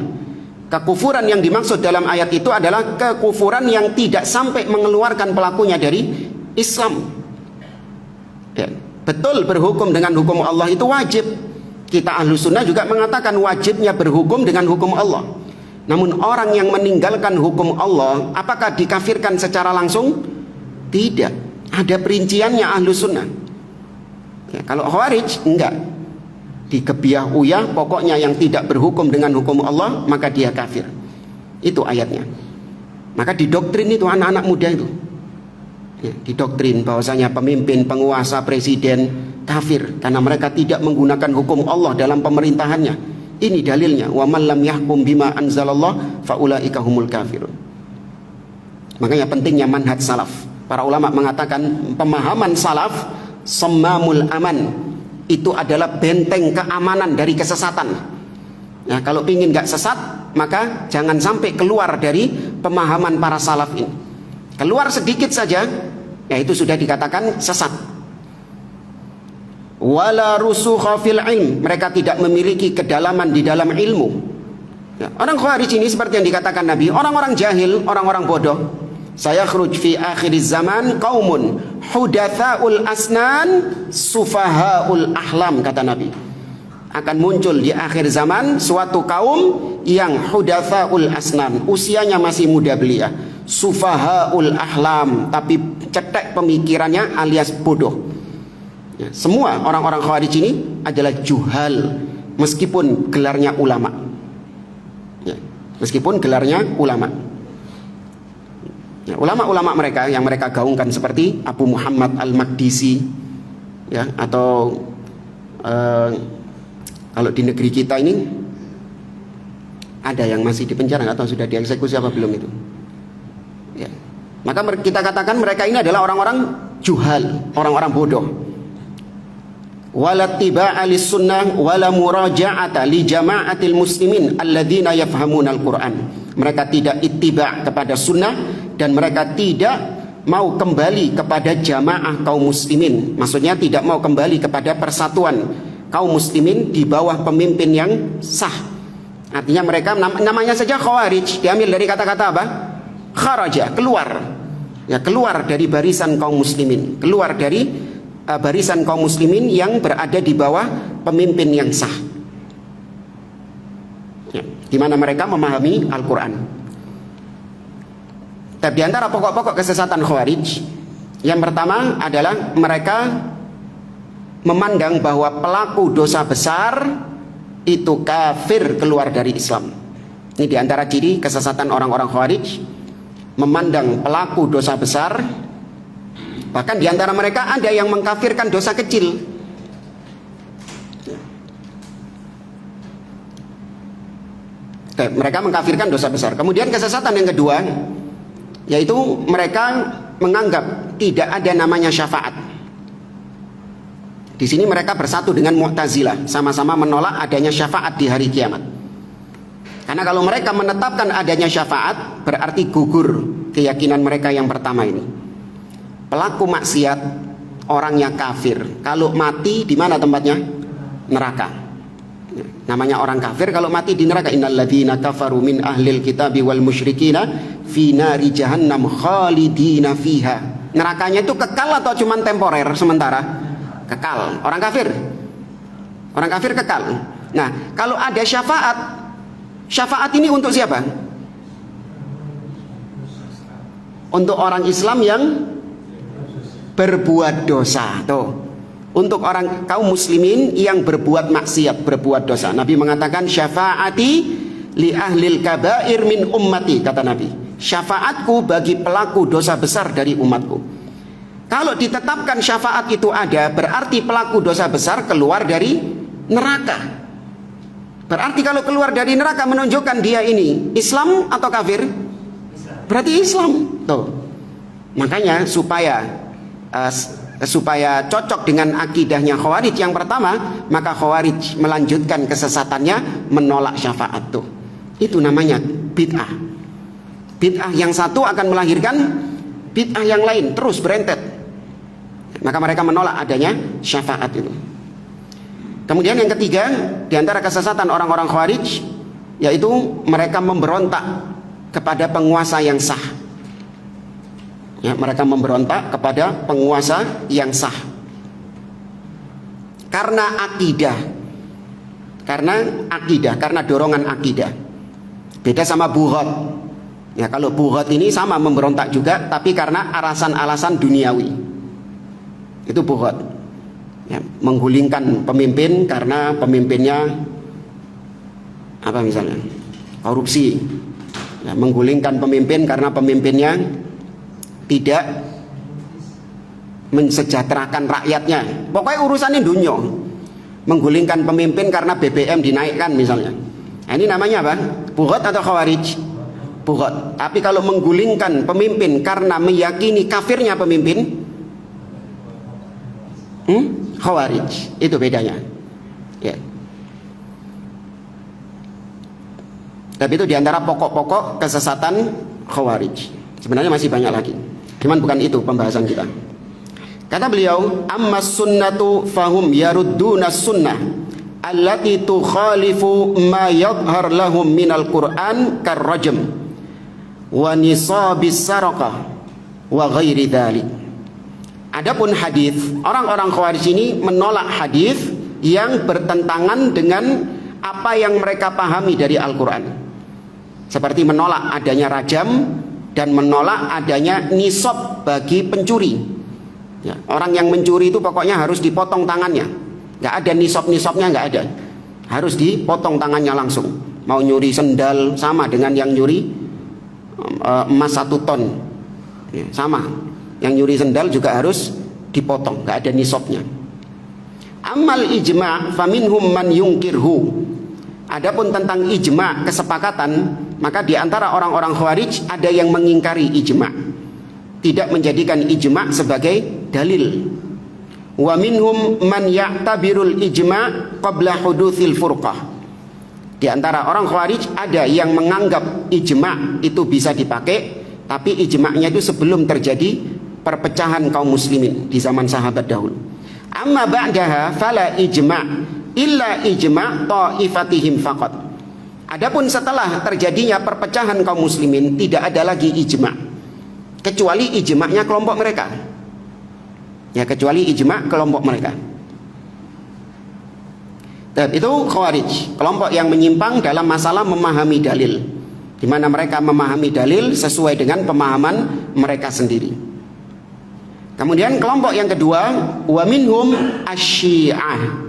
Speaker 1: Kekufuran yang dimaksud dalam ayat itu adalah kekufuran yang tidak sampai mengeluarkan pelakunya dari Islam. Ya, betul berhukum dengan hukum Allah itu wajib. Kita ahlu sunnah juga mengatakan wajibnya berhukum dengan hukum Allah. Namun orang yang meninggalkan hukum Allah, apakah dikafirkan secara langsung? Tidak. Ada perinciannya ahlu sunnah. Ya, kalau Khawarij enggak, dikebiah uyah, pokoknya yang tidak berhukum dengan hukum Allah maka dia kafir. Itu ayatnya. Maka didoktrin itu anak-anak muda itu, ya, didoktrin bahwasanya pemimpin, penguasa, presiden kafir karena mereka tidak menggunakan hukum Allah dalam pemerintahannya. Ini dalilnya, wa man lam yahkum bima anzalallah faulaika humul kafirun. Makanya pentingnya manhaj salaf. Para ulama mengatakan pemahaman salaf semamul aman, itu adalah benteng keamanan dari kesesatan. Nah, kalau ingin gak sesat, maka jangan sampai keluar dari pemahaman para salaf ini. Keluar sedikit saja, ya itu sudah dikatakan sesat. Wala rusukha fil ilm, mereka tidak memiliki kedalaman di dalam ilmu. Ya, orang Khawarij ini seperti yang dikatakan Nabi, orang-orang jahil, orang-orang bodoh. Saya khruj fi akhiriz zaman qaumun hudatsaul asnan sufahaul ahlam, kata Nabi. Akan muncul di akhir zaman suatu kaum yang hudatsaul asnan, usianya masih muda belia, sufahaul ahlam, tapi cetek pemikirannya alias bodoh. Ya, semua orang-orang Khawarij ini adalah juhal meskipun gelarnya ulama. Ya, meskipun gelarnya ulama. Ya, ulama-ulama mereka yang mereka gaungkan seperti Abu Muhammad Al-Maqdisi, ya, atau kalau di negeri kita ini ada yang masih di penjara atau sudah dieksekusi apa belum itu, ya. Maka kita katakan mereka ini adalah orang-orang juhal, orang-orang bodoh. Wala tibaa lis-sunnah wala muraja'ata li jama'atil muslimin alladzina yafhamuna al-Qur'an. Mereka tidak ittiba' kepada sunnah dan mereka tidak mau kembali kepada jamaah kaum muslimin. Maksudnya tidak mau kembali kepada persatuan kaum muslimin di bawah pemimpin yang sah. Artinya mereka namanya saja khawarij, diambil dari kata-kata apa? Kharaja, keluar. Ya, keluar dari barisan kaum muslimin, keluar dari barisan kaum muslimin yang berada di bawah pemimpin yang sah. Ya, di mana mereka memahami Al-Quran. Tapi di antara pokok-pokok kesesatan Khawarij, yang pertama adalah mereka memandang bahwa pelaku dosa besar itu kafir, keluar dari Islam. Ini di antara ciri kesesatan orang-orang Khawarij, memandang pelaku dosa besar. Bahkan di antara mereka ada yang mengkafirkan dosa kecil. Mereka mengkafirkan dosa besar. Kemudian kesesatan yang kedua, yaitu mereka menganggap tidak ada namanya syafaat. Di sini mereka bersatu dengan Mu'tazilah, sama-sama menolak adanya syafaat di hari kiamat. Karena kalau mereka menetapkan adanya syafaat, berarti gugur keyakinan mereka yang pertama ini. Pelaku maksiat, orangnya kafir, kalau mati di mana tempatnya? Neraka. Namanya orang kafir kalau mati di neraka. Innalladzina kafaru min ahlil kitabi wal musyrikina fi nari jahannam khalidina fiha. Nerakanya itu kekal atau cuma temporer sementara? Kekal. Orang kafir kekal. Nah, kalau ada syafaat, syafaat ini untuk siapa? Untuk orang Islam yang berbuat dosa. Tuh. Untuk orang kaum muslimin yang berbuat maksiat, berbuat dosa. Nabi mengatakan syafaati li ahlil kabair min ummati, kata Nabi. Syafaatku bagi pelaku dosa besar dari umatku. Kalau ditetapkan syafaat itu ada, berarti pelaku dosa besar keluar dari neraka. Berarti kalau keluar dari neraka menunjukkan dia ini Islam atau kafir? Berarti Islam. Tuh. Makanya supaya cocok dengan akidahnya Khawarij yang pertama, maka Khawarij melanjutkan kesesatannya menolak syafaat tuh. Itu namanya bid'ah. Bid'ah yang satu akan melahirkan bid'ah yang lain, terus berentet. Maka mereka menolak adanya syafaat itu. Kemudian yang ketiga, di antara kesesatan orang-orang Khawarij, yaitu mereka memberontak kepada penguasa yang sah. Ya, mereka memberontak kepada penguasa yang sah karena akidah, karena dorongan akidah. Beda sama Bughat. Ya, kalau Bughat ini sama memberontak juga, tapi karena alasan-alasan duniawi. Itu Bughat. Ya, menggulingkan pemimpin karena pemimpinnya apa misalnya? Korupsi. Ya, menggulingkan pemimpin karena pemimpinnya tidak mensejahterakan rakyatnya. Pokoknya urusannya dunia. Menggulingkan pemimpin karena BBM dinaikkan misalnya. Nah, ini namanya apa? Bughat atau Khawarij? Bughat. Tapi kalau menggulingkan pemimpin karena meyakini kafirnya pemimpin, Khawarij. Itu bedanya. Ya. Tapi itu diantara pokok-pokok kesesatan Khawarij. Sebenarnya masih banyak lagi. Cuman bukan itu pembahasan kita. Kata beliau, ammas sunnatu fahum yarudduna sunnah allati tukhalifu ma yadhhar lahum minal Qur'an karrajm wa nisabis saraqah wa ghairi dzalik. Adapun hadis, orang-orang Khawarij ini menolak hadis yang bertentangan dengan apa yang mereka pahami dari Al-Qur'an. Seperti menolak adanya rajam dan menolak adanya nisab bagi pencuri. Ya, orang yang mencuri itu pokoknya harus dipotong tangannya. Nggak ada nisab-nisabnya, nggak ada. Harus dipotong tangannya langsung. Mau nyuri sendal sama dengan yang nyuri emas 1 ton. Ya, sama. Yang nyuri sendal juga harus dipotong, nggak ada nisabnya. Amal ijma' faminhum man yungkirhu. Adapun tentang ijma' kesepakatan, maka di antara orang-orang Khawarij ada yang mengingkari ijma', tidak menjadikan ijma' sebagai dalil. Wa minhum man ya'tabirul ijma' qabla hudutsil furqah. Di antara orang Khawarij ada yang menganggap ijma' itu bisa dipakai, tapi ijma'nya itu sebelum terjadi perpecahan kaum muslimin di zaman sahabat dahulu. Amma ba'daha fala ijma' illa ijma' ta'ifatihim faqat. Adapun setelah terjadinya perpecahan kaum muslimin, tidak ada lagi ijma', kecuali ijma'nya kelompok mereka. Ya, kecuali ijma' kelompok mereka. Dan itu Khawarij, kelompok yang menyimpang dalam masalah memahami dalil, di mana mereka memahami dalil sesuai dengan pemahaman mereka sendiri. Kemudian kelompok yang kedua, wa minhum asy-Syi'ah.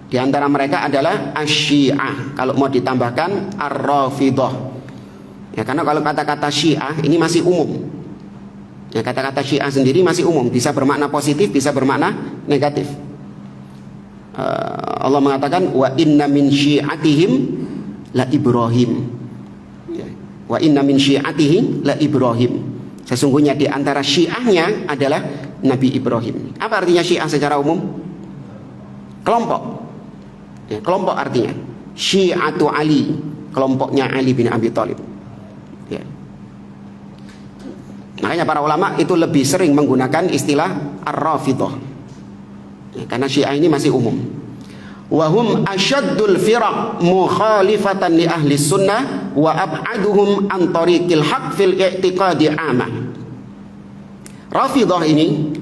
Speaker 1: Di antara mereka adalah asy-Syi'ah. Kalau mau ditambahkan ar-Rafidhah. Ya, karena kalau kata-kata Syiah ini masih umum. Ya, kata-kata Syiah sendiri masih umum, bisa bermakna positif, bisa bermakna negatif. Allah mengatakan wa inna min syi'atihim la Ibrahim. Ya, wa inna min syi'atihim la Ibrahim. Sesungguhnya di antara syiahnya adalah Nabi Ibrahim. Apa artinya Syiah secara umum? Kelompok. Ya, kelompok artinya Syi'atu Ali, kelompoknya Ali bin Abi Thalib. Ya. Makanya para ulama itu lebih sering menggunakan istilah ar-Rafidhah. Ya, karena Syiah ini masih umum. Wahum asyaddul firaq mukhalifatan li ahli sunnah wa ab'aduhum an tariqil haq fil i'tiqadi amah. Rafidhah ini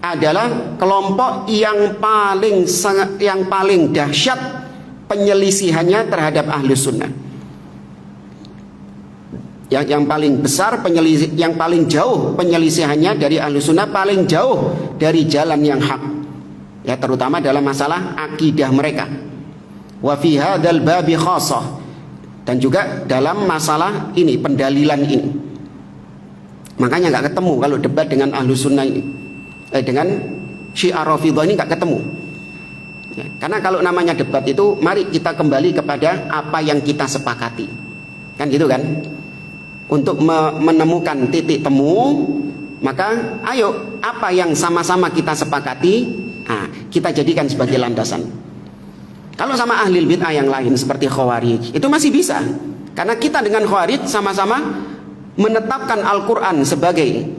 Speaker 1: adalah kelompok yang paling dahsyat penyelisihannya terhadap ahli sunnah. Yang paling besar yang paling jauh penyelisihannya dari ahli sunnah, paling jauh dari jalan yang hak. Ya, terutama dalam masalah akidah mereka. Wa fi hadzal babi khassah, dan juga dalam masalah ini, pendalilan ini. Makanya nggak ketemu kalau debat dengan ahlu sunnah ini, dengan Syiah Rafidhah ini nggak ketemu. Ya, karena kalau namanya debat itu, mari kita kembali kepada apa yang kita sepakati, kan gitu kan? Untuk menemukan titik temu, maka ayo apa yang sama-sama kita sepakati, kita jadikan sebagai landasan. Kalau sama ahli bid'ah yang lain seperti Khawarij, itu masih bisa, karena kita dengan Khawarij sama-sama menetapkan Al-Quran sebagai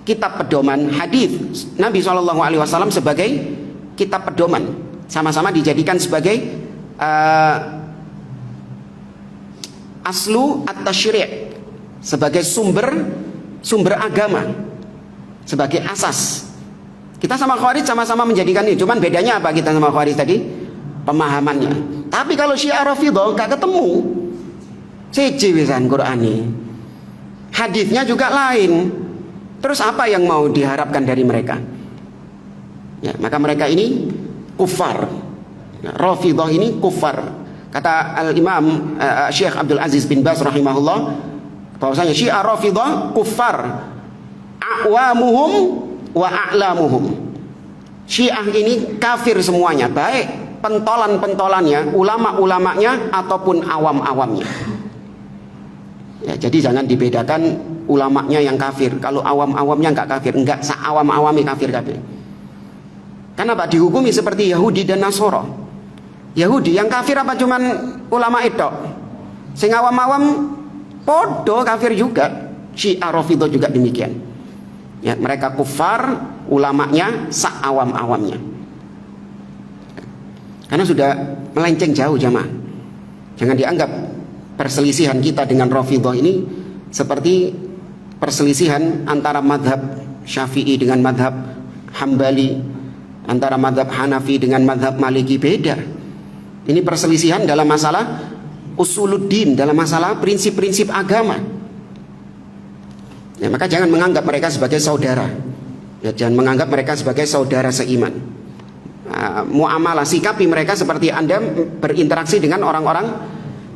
Speaker 1: kitab pedoman, hadis Nabi SAW sebagai kitab pedoman, sama-sama dijadikan sebagai aslu at-tasyri', sebagai sumber agama, sebagai asas. Kita sama Khawarij sama-sama menjadikan ini. Cuman bedanya apa kita sama Khawarij tadi? Pemahamannya. Tapi kalau Syiah Rafidhah gak ketemu. Siji wisan Qur'ani, hadisnya juga lain. Terus apa yang mau diharapkan dari mereka? Ya, maka mereka ini kufar. Rafidhah ini kufar. Kata Al-Imam Syekh Abdul Aziz bin Baz rahimahullah, bahwasanya Syiah Rafidhah kufar a'wamuhum wa a'lamuhum. Syiah ini kafir semuanya, baik pentolan-pentolannya, ulama-ulamanya ataupun awam-awamnya. Ya, jadi jangan dibedakan ulamanya yang kafir, kalau awam-awamnya enggak kafir, enggak seawam-awami kafir-kafir. Kenapa dihukumi seperti Yahudi dan Nasara? Yahudi yang kafir apa cuman ulama itu? Sing awam-awam podo kafir juga. Syiah Rafidhah juga demikian. Ya, mereka kufar, ulamanya seawam-awamnya. Karena sudah melenceng jauh jamaah. Jangan dianggap perselisihan kita dengan Rafidhah ini seperti perselisihan antara madhab Syafi'i dengan madhab Hambali, antara madhab Hanafi dengan madhab Maliki. Beda. Ini perselisihan dalam masalah usuluddin, dalam masalah prinsip-prinsip agama. Ya, maka jangan menganggap mereka sebagai saudara. Ya, jangan menganggap mereka sebagai saudara seiman. Muamalah, sikapi mereka seperti Anda berinteraksi dengan orang-orang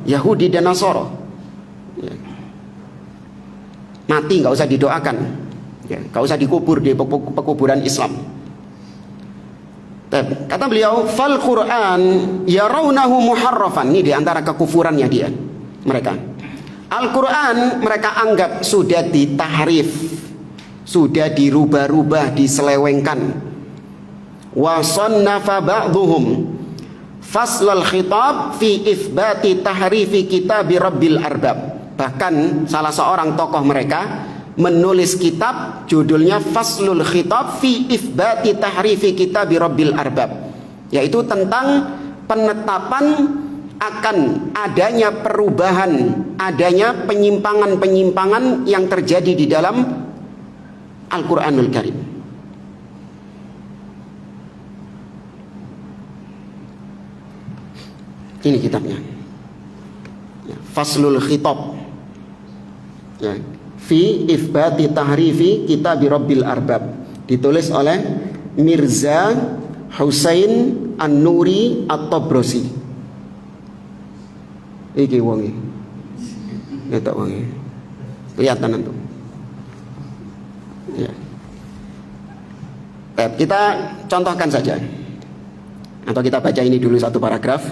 Speaker 1: Yahudi dan Nasara. Ya. Mati nggak usah didoakan, ya, nggak usah dikubur di pekuburan Islam. Kata beliau, fal Quran yarawnahu muharrafan. Ini diantara kekufurannya dia, mereka. Al-Quran mereka anggap sudah ditahrif, sudah dirubah-rubah, diselewengkan. Wa sannafa ba'dhum faslal khitab fi itsbati tahrifi kitabi rabbil arbab. Bahkan salah seorang tokoh mereka menulis kitab judulnya Faslul Khitab fi Itsbati Tahrifi Kitabi Rabbil Arbab, yaitu tentang penetapan akan adanya perubahan, adanya penyimpangan-penyimpangan yang terjadi di dalam Al-Quranul Karim. Ini kitabnya, Faslul Khitab, ya, fi Itsbati Tahrifi Kitabi Rabbil Arbab, ditulis oleh Mirza Husain An-Nuri At-Tabrasi. Iki wonge. Eta wonge. Kelihatan itu. Ya. Kita contohkan saja. Atau kita baca ini dulu satu paragraf.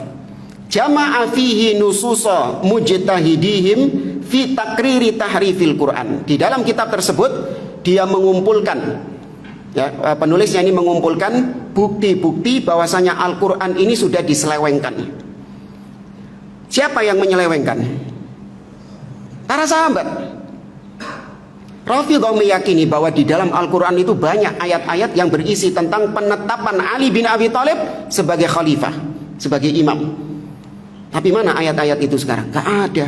Speaker 1: Jama'a fihi nususa mujtahidihim fi takriri tahrifil Quran. Di dalam kitab tersebut dia mengumpulkan, ya, penulisnya ini mengumpulkan bukti-bukti bahwasanya Al-Quran ini sudah diselewengkan. Siapa yang menyelewengkan? Para sahabat. Rafidhah meyakini bahwa di dalam Al-Quran itu banyak ayat-ayat yang berisi tentang penetapan Ali bin Abi Thalib sebagai khalifah, sebagai imam. Tapi mana ayat-ayat itu sekarang? Gak ada.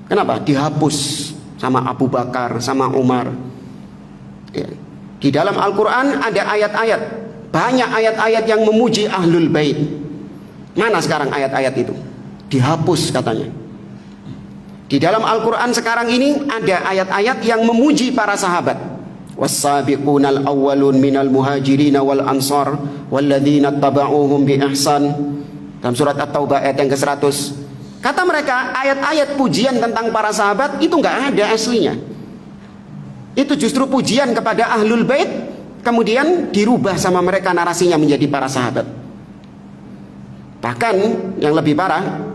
Speaker 1: Kenapa? Dihapus sama Abu Bakar, sama Umar. Ya. Di dalam Al-Quran ada ayat-ayat, banyak ayat-ayat yang memuji Ahlul Bait. Mana sekarang ayat-ayat itu? Dihapus katanya. Di dalam Al-Quran sekarang ini ada ayat-ayat yang memuji para sahabat. Was-sabiqunal awwalun minal muhajirin wal ansar walladzina taba'uhum bi ihsan. Dalam surat At-Taubah ayat yang ke-100. Kata mereka, ayat-ayat pujian tentang para sahabat itu nggak ada aslinya. Itu justru pujian kepada Ahlul Bait, kemudian dirubah sama mereka narasinya menjadi para sahabat. Bahkan yang lebih parah,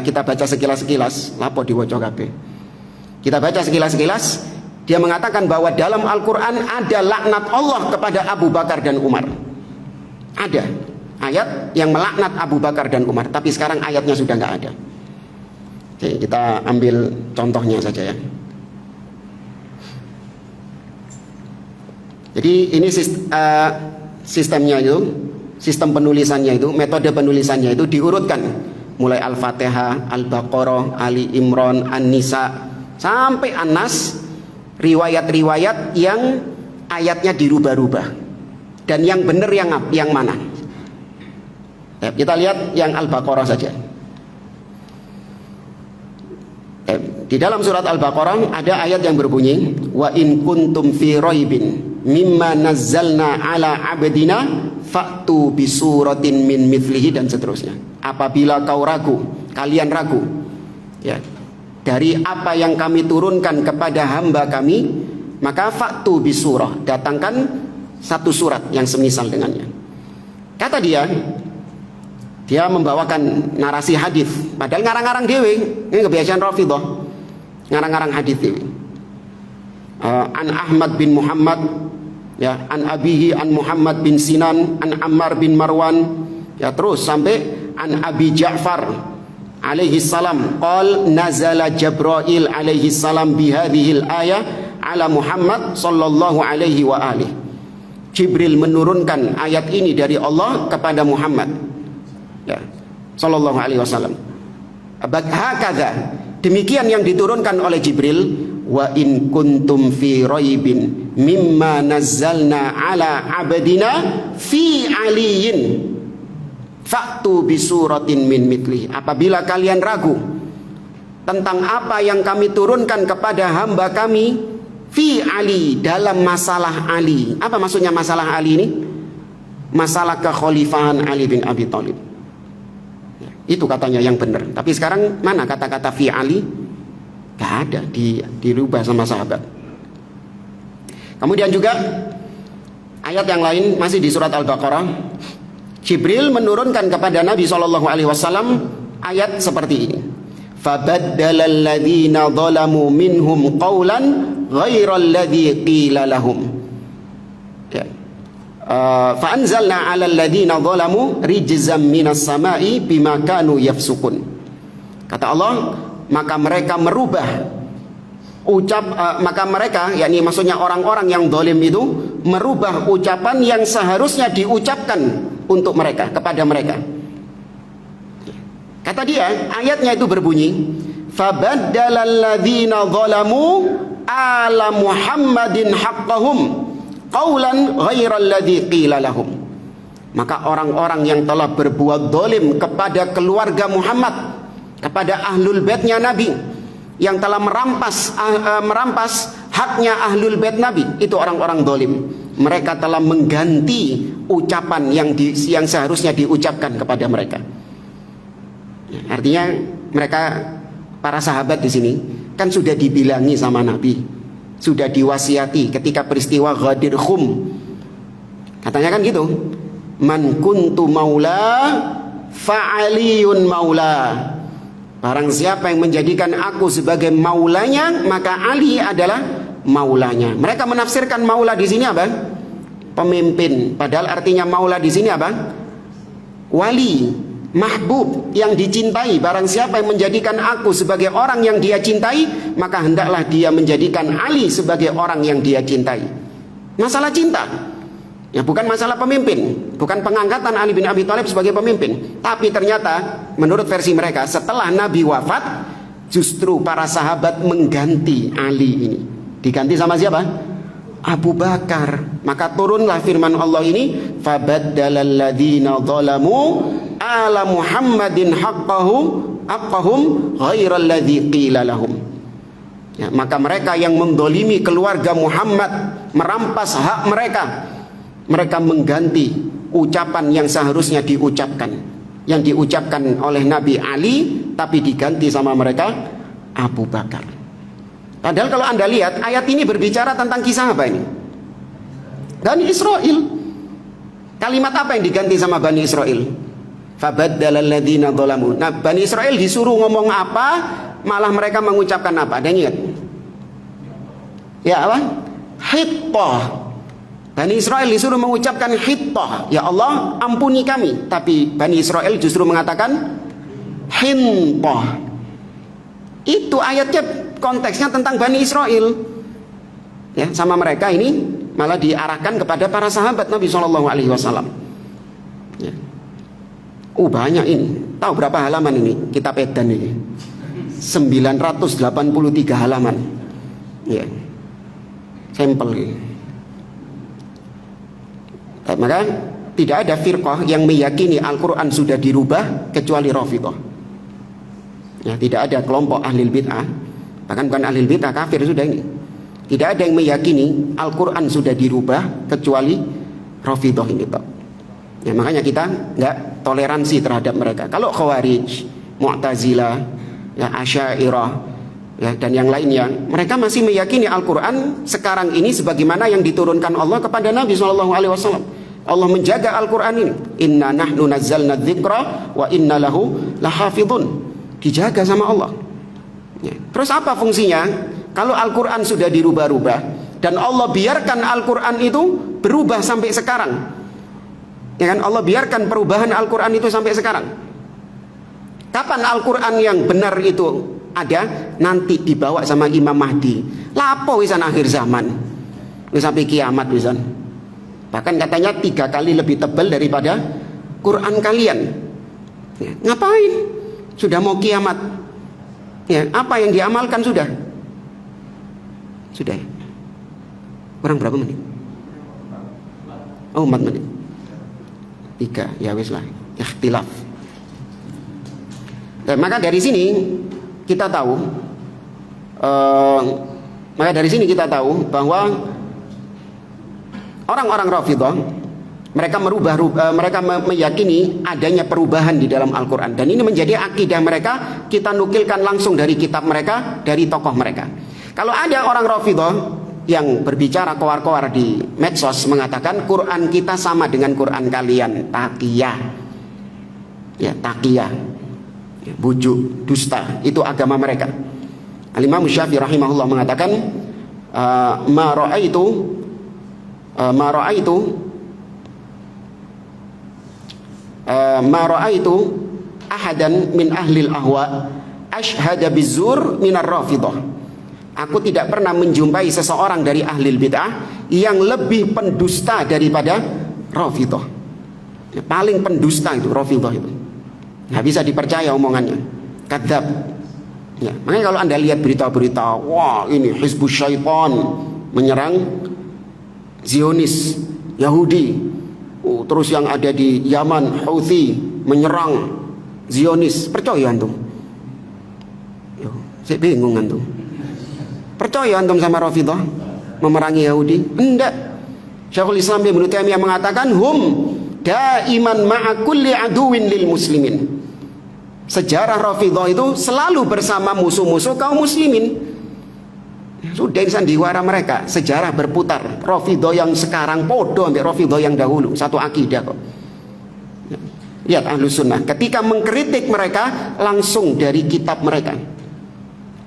Speaker 1: kita baca sekilas-sekilas, lapo diwaca kabeh. Kita baca sekilas-sekilas, dia mengatakan bahwa dalam Al-Quran ada laknat Allah kepada Abu Bakar dan Umar. Ada ayat yang melaknat Abu Bakar dan Umar, tapi sekarang ayatnya sudah nggak ada. Oke, kita ambil contohnya saja ya. Jadi ini sistemnya itu, sistem penulisannya itu, metode penulisannya itu diurutkan mulai Al-Fatihah, Al-Baqarah, Ali Imran, An-Nisa sampai An-Nas, riwayat-riwayat yang ayatnya dirubah-rubah. Dan yang benar yang mana? Kita lihat yang Al-Baqarah saja. Di dalam surat Al-Baqarah ada ayat yang berbunyi, wa in kuntum fi raibin mimma nazzalna ala abdina fa'tu bi suratin min mithlihi, dan seterusnya. Apabila kau ragu, kalian ragu, ya, dari apa yang kami turunkan kepada hamba kami, maka fa'tu bi surah, datangkan satu surat yang semisal dengannya. Kata dia membawakan narasi hadis, padahal ngarang-ngarang dewe. Ini kebiasaan Rafidhah, ngarang-ngarang hadis dewe. An Ahmad bin Muhammad, ya, an abihi an Muhammad bin Sinan, an Ammar bin Marwan, ya, terus sampai an Abi Ja'far alaihi salam qal nazala Jibril alaihi salam bihadhil ayah ala Muhammad sallallahu alaihi wa alihi. Jibril menurunkan ayat ini dari Allah kepada Muhammad, ya, sallallahu alaihi wasallam. Hakadha, demikian yang diturunkan oleh Jibril. Wa in kuntum fi raibin mimma nazzalna ala abdina fi aliyin fa'tu bi suratin min mithlihi. Apabila kalian ragu tentang apa yang kami turunkan kepada hamba kami fi Ali, dalam masalah Ali. Apa maksudnya masalah Ali ini? Masalah kekhalifahan Ali bin Abi Thalib. Itu katanya yang benar. Tapi sekarang mana kata-kata fi Ali? Gak ada, dirubah sama sahabat. Kemudian juga ayat yang lain masih di surat Al-Baqarah. Jibril menurunkan kepada Nabi SAW ayat seperti ini. Fabaddalal ladzina zalamu minhum qawlan ghairal ladzi qila lahum. Ya. Fa anzalna 'alal ladzina zalamu rijzam minas sama'i bima kanu yafsukun. Kata Allah, maka mereka merubah maka mereka, yakni maksudnya orang-orang yang zalim itu merubah ucapan yang seharusnya diucapkan untuk mereka, kepada mereka. Kata dia, ayatnya itu berbunyi, fabaddalal ladzina zalamu ala Muhammadin haqqahum qaulan ghairal ladzi qila lahum. Maka orang-orang yang telah berbuat zalim kepada keluarga Muhammad, kepada ahlul baitnya Nabi, yang telah merampas haknya ahlul bait Nabi, itu orang-orang zalim. Mereka telah mengganti ucapan yang seharusnya diucapkan kepada mereka. Artinya mereka, para sahabat di sini kan sudah dibilangi sama Nabi, sudah diwasiati ketika peristiwa Ghadir Khum. Katanya kan gitu, man kuntu maula fa'aliyun maula. Barang siapa yang menjadikan aku sebagai maulanya, maka Ali adalah maulanya. Mereka menafsirkan maula di sini apa? Pemimpin. Padahal artinya maula di sini apa? Wali, mahbub, yang dicintai. Barang siapa yang menjadikan aku sebagai orang yang dia cintai, maka hendaklah dia menjadikan Ali sebagai orang yang dia cintai. Masalah cinta, ya bukan masalah pemimpin, bukan pengangkatan Ali bin Abi Thalib sebagai pemimpin. Tapi ternyata menurut versi mereka, setelah Nabi wafat, justru para sahabat mengganti Ali ini. Diganti sama siapa? Abu Bakar. Maka turunlah firman Allah ini, fabaddalal ladzina zalamu ala Muhammadin haqqahum ghairal ladzi qila lahum. Ya, maka mereka yang mendolimi keluarga Muhammad, merampas hak mereka, mereka mengganti ucapan yang seharusnya diucapkan, yang diucapkan oleh Nabi Ali, tapi diganti sama mereka Abu Bakar. Padahal kalau Anda lihat, ayat ini berbicara tentang kisah apa ini? Bani Israel. Kalimat apa yang diganti sama Bani Israel? Fabaddalal ladzina zalamu. Nah, Bani Israel disuruh ngomong apa, malah mereka mengucapkan apa? Ada yang ingat? Ya apa? Hittah. Bani Israel disuruh mengucapkan hittah, ya Allah ampuni kami. Tapi Bani Israel justru mengatakan hintah. Itu ayatnya konteksnya tentang Bani Israel. Ya, sama mereka ini malah diarahkan kepada para sahabat Nabi SAW. Ya. Banyak ini. Tahu berapa halaman ini kitab Edan ini? 983 halaman. Ya. Sampel ini. Maka tidak ada firqah yang meyakini Al-Quran sudah dirubah kecuali Rafidhah. Ya, tidak ada kelompok ahlul bid'ah, bahkan bukan ahlul bid'ah, kafir sudah ini. Tidak ada yang meyakini Al-Quran sudah dirubah kecuali Rafidhah ini, Pak. Ya, makanya kita nggak toleransi terhadap mereka. Kalau Khawarij, Mu'tazilah, ya, Asy'ariyah, ya, dan yang lainnya, mereka masih meyakini Al-Quran sekarang ini sebagaimana yang diturunkan Allah kepada Nabi SAW. Allah menjaga Al-Quran ini. Inna nahnu nazzalna dzikra wa inna lahu lahafidhun. Dijaga sama Allah. Ya. Terus apa fungsinya? Kalau Al-Quran sudah dirubah-rubah dan Allah biarkan Al-Quran itu berubah sampai sekarang, ya kan? Allah biarkan perubahan Al-Quran itu sampai sekarang. Kapan Al-Quran yang benar itu ada? Nanti dibawa sama Imam Mahdi. Lapo wisan akhir zaman, sampai kiamat wisan. Bahkan katanya 3 kali lebih tebal daripada Quran kalian. Ya, ngapain? Sudah mau kiamat. Ya, apa yang diamalkan sudah? Sudah. Kurang berapa menit? 4 menit. 3, ya wis lah. Ikhtilaf. Dan maka dari sini kita tahu, bahwa orang-orang Rafidhah mereka mereka meyakini adanya perubahan di dalam Al-Quran, dan ini menjadi akidah mereka. Kita nukilkan langsung dari kitab mereka, dari tokoh mereka. Kalau ada orang Rafidhah yang berbicara koar-koar di medsos mengatakan Quran kita sama dengan Quran kalian, taqiyah. Ya, taqiyah. Ya, bujuk, dusta, itu agama mereka. Al-Imam Syafi'i rahimahullah mengatakan ma ra'aitu ahadan min ahlil ahwa ashhada bizur minar rafidah. Aku tidak pernah menjumpai seseorang dari ahlil bid'ah yang lebih pendusta daripada rafidah. Ya, paling pendusta itu rafidah itu. Nggak bisa dipercaya omongannya. Kadzab. Ya, makanya kalau Anda lihat berita-berita, wah ini Hizbus Syaitan menyerang Zionis, Yahudi. Terus yang ada di Yaman, Houthi menyerang Zionis. Percaya antum? Saya bingung antum. Percaya antum sama Rafidah memerangi Yahudi? Enggak. Syekhul Islam Ibnu Taimiyah mengatakan hum daiman ma'a kulli aduwin lil muslimin. Sejarah Rafidah itu selalu bersama musuh-musuh kaum muslimin. Sudah sandiwara mereka, sejarah berputar. Rafidah yang sekarang podo ambil Rafidah yang dahulu, satu akidah kok. Lihat Ahlus Sunnah ketika mengkritik mereka langsung dari kitab mereka.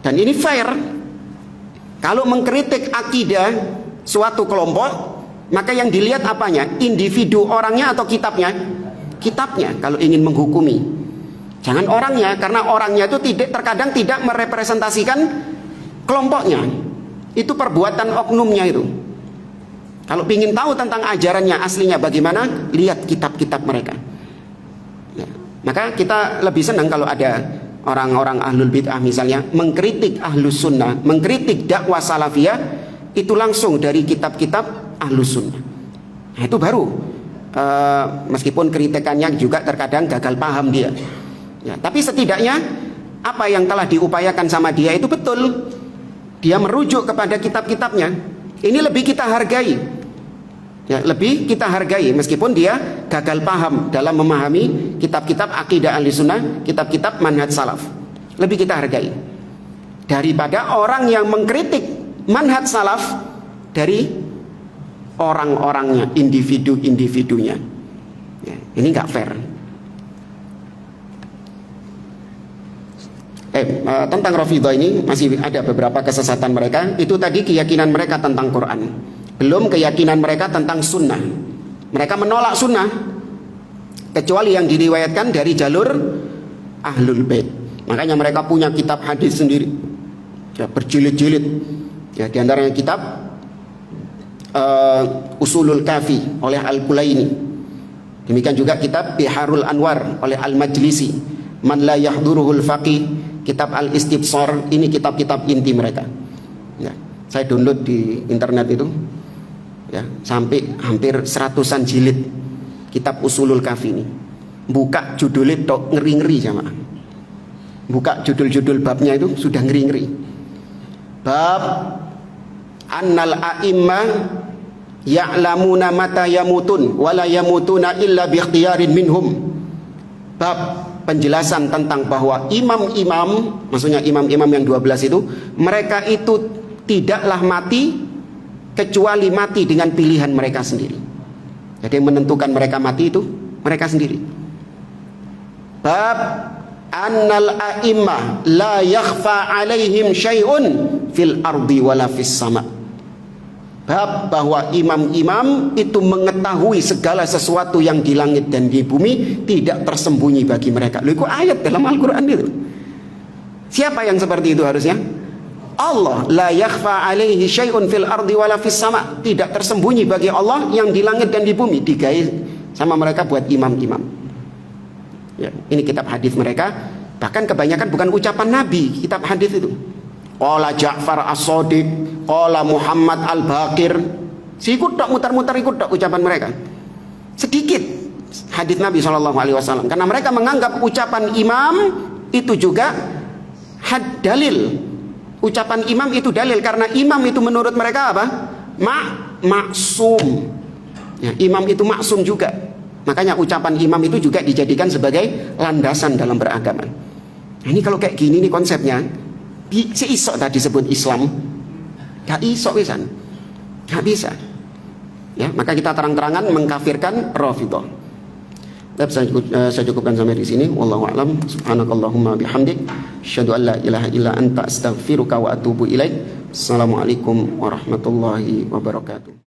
Speaker 1: Dan ini fair. Kalau mengkritik akidah suatu kelompok, maka yang dilihat apanya? Individu orangnya atau kitabnya? Kitabnya kalau ingin menghukumi. Jangan orangnya, karena orangnya itu terkadang tidak merepresentasikan kelompoknya. Itu perbuatan oknumnya itu. Kalau ingin tahu tentang ajarannya aslinya bagaimana, lihat kitab-kitab mereka. Ya. Maka kita lebih senang kalau ada orang-orang ahlul bid'ah misalnya mengkritik ahlus sunnah, mengkritik dakwah salafiyah, itu langsung dari kitab-kitab ahlus sunnah. Nah, itu baru meskipun kritikannya juga terkadang gagal paham dia ya, tapi setidaknya apa yang telah diupayakan sama dia itu betul. Dia merujuk kepada kitab-kitabnya. Ini lebih kita hargai ya, lebih kita hargai meskipun dia gagal paham dalam memahami kitab-kitab akidah ahli sunnah, kitab-kitab manhaj salaf. Lebih kita hargai daripada orang yang mengkritik manhaj salaf dari orang-orangnya, individu-individunya ya, ini nggak fair. Tentang Rafidah ini masih ada beberapa kesesatan mereka. Itu tadi keyakinan mereka tentang Quran, belum keyakinan mereka tentang sunnah. Mereka menolak sunnah kecuali yang diriwayatkan dari jalur ahlul bait. Makanya mereka punya kitab hadis sendiri ya, berjilid-jilid ya, diantaranya kitab Usulul Kafi oleh Al-Kulaini. Demikian juga kitab Biharul Anwar oleh Al-Majlisi, Man la yahduruhul faqih, kitab Al-Istibsar. Ini kitab-kitab inti mereka ya, saya download di internet itu ya, sampai hampir 100-an jilid kitab Usulul Kafi ini. Buka judulnya tok ngeri-ngeri jamaah. Buka judul-judul babnya itu sudah ngeri-ngeri. Bab annal a'immah ya'lamuna mata yamutun wala yamutuna illa bi ikhtiyarin minhum. Bab penjelasan tentang bahwa imam-imam, maksudnya imam-imam yang 12 itu, mereka itu tidaklah mati kecuali mati dengan pilihan mereka sendiri. Jadi yang menentukan mereka mati itu mereka sendiri. Bab annal a'immah la yakhfa alaihim syai'un fil ardi wala fis sama. Bab bahwa imam-imam itu mengetahui segala sesuatu yang di langit dan di bumi, tidak tersembunyi bagi mereka. Loh, itu ayat dalam Al-Quran itu. Siapa yang seperti itu harusnya? Allah. La yakhfa alaihi syai'un fil ardi wala fis sama. Tidak tersembunyi bagi Allah yang di langit dan di bumi. Digawe sama mereka buat imam-imam ya, ini kitab hadis mereka. Bahkan kebanyakan bukan ucapan Nabi kitab hadis itu. Qala Ja'far As-Shadiq, qala Muhammad Al-Baqir. Sikut tak mutar-mutar ikut tak ucapan mereka. Sedikit hadis Nabi SAW. Karena mereka menganggap ucapan imam itu juga dalil. Ucapan imam itu dalil, karena imam itu menurut mereka apa? Maksum. Ya, imam itu maksum juga. Makanya ucapan imam itu juga dijadikan sebagai landasan dalam beragama. Nah, ini kalau kayak gini nih konsepnya, seisok tadi sebut Islam, gak isok wisan. Nggak bisa. Ya, maka kita terang-terangan mengkafirkan Rafidhah. Saya cukupkan sampai di sini. Wallahu a'lam. Subhanakallahumma bihamdik, asyhadu an la ilaha illa anta, astaghfiruka wa atubu ilaik. Assalamualaikum warahmatullahi wabarakatuh.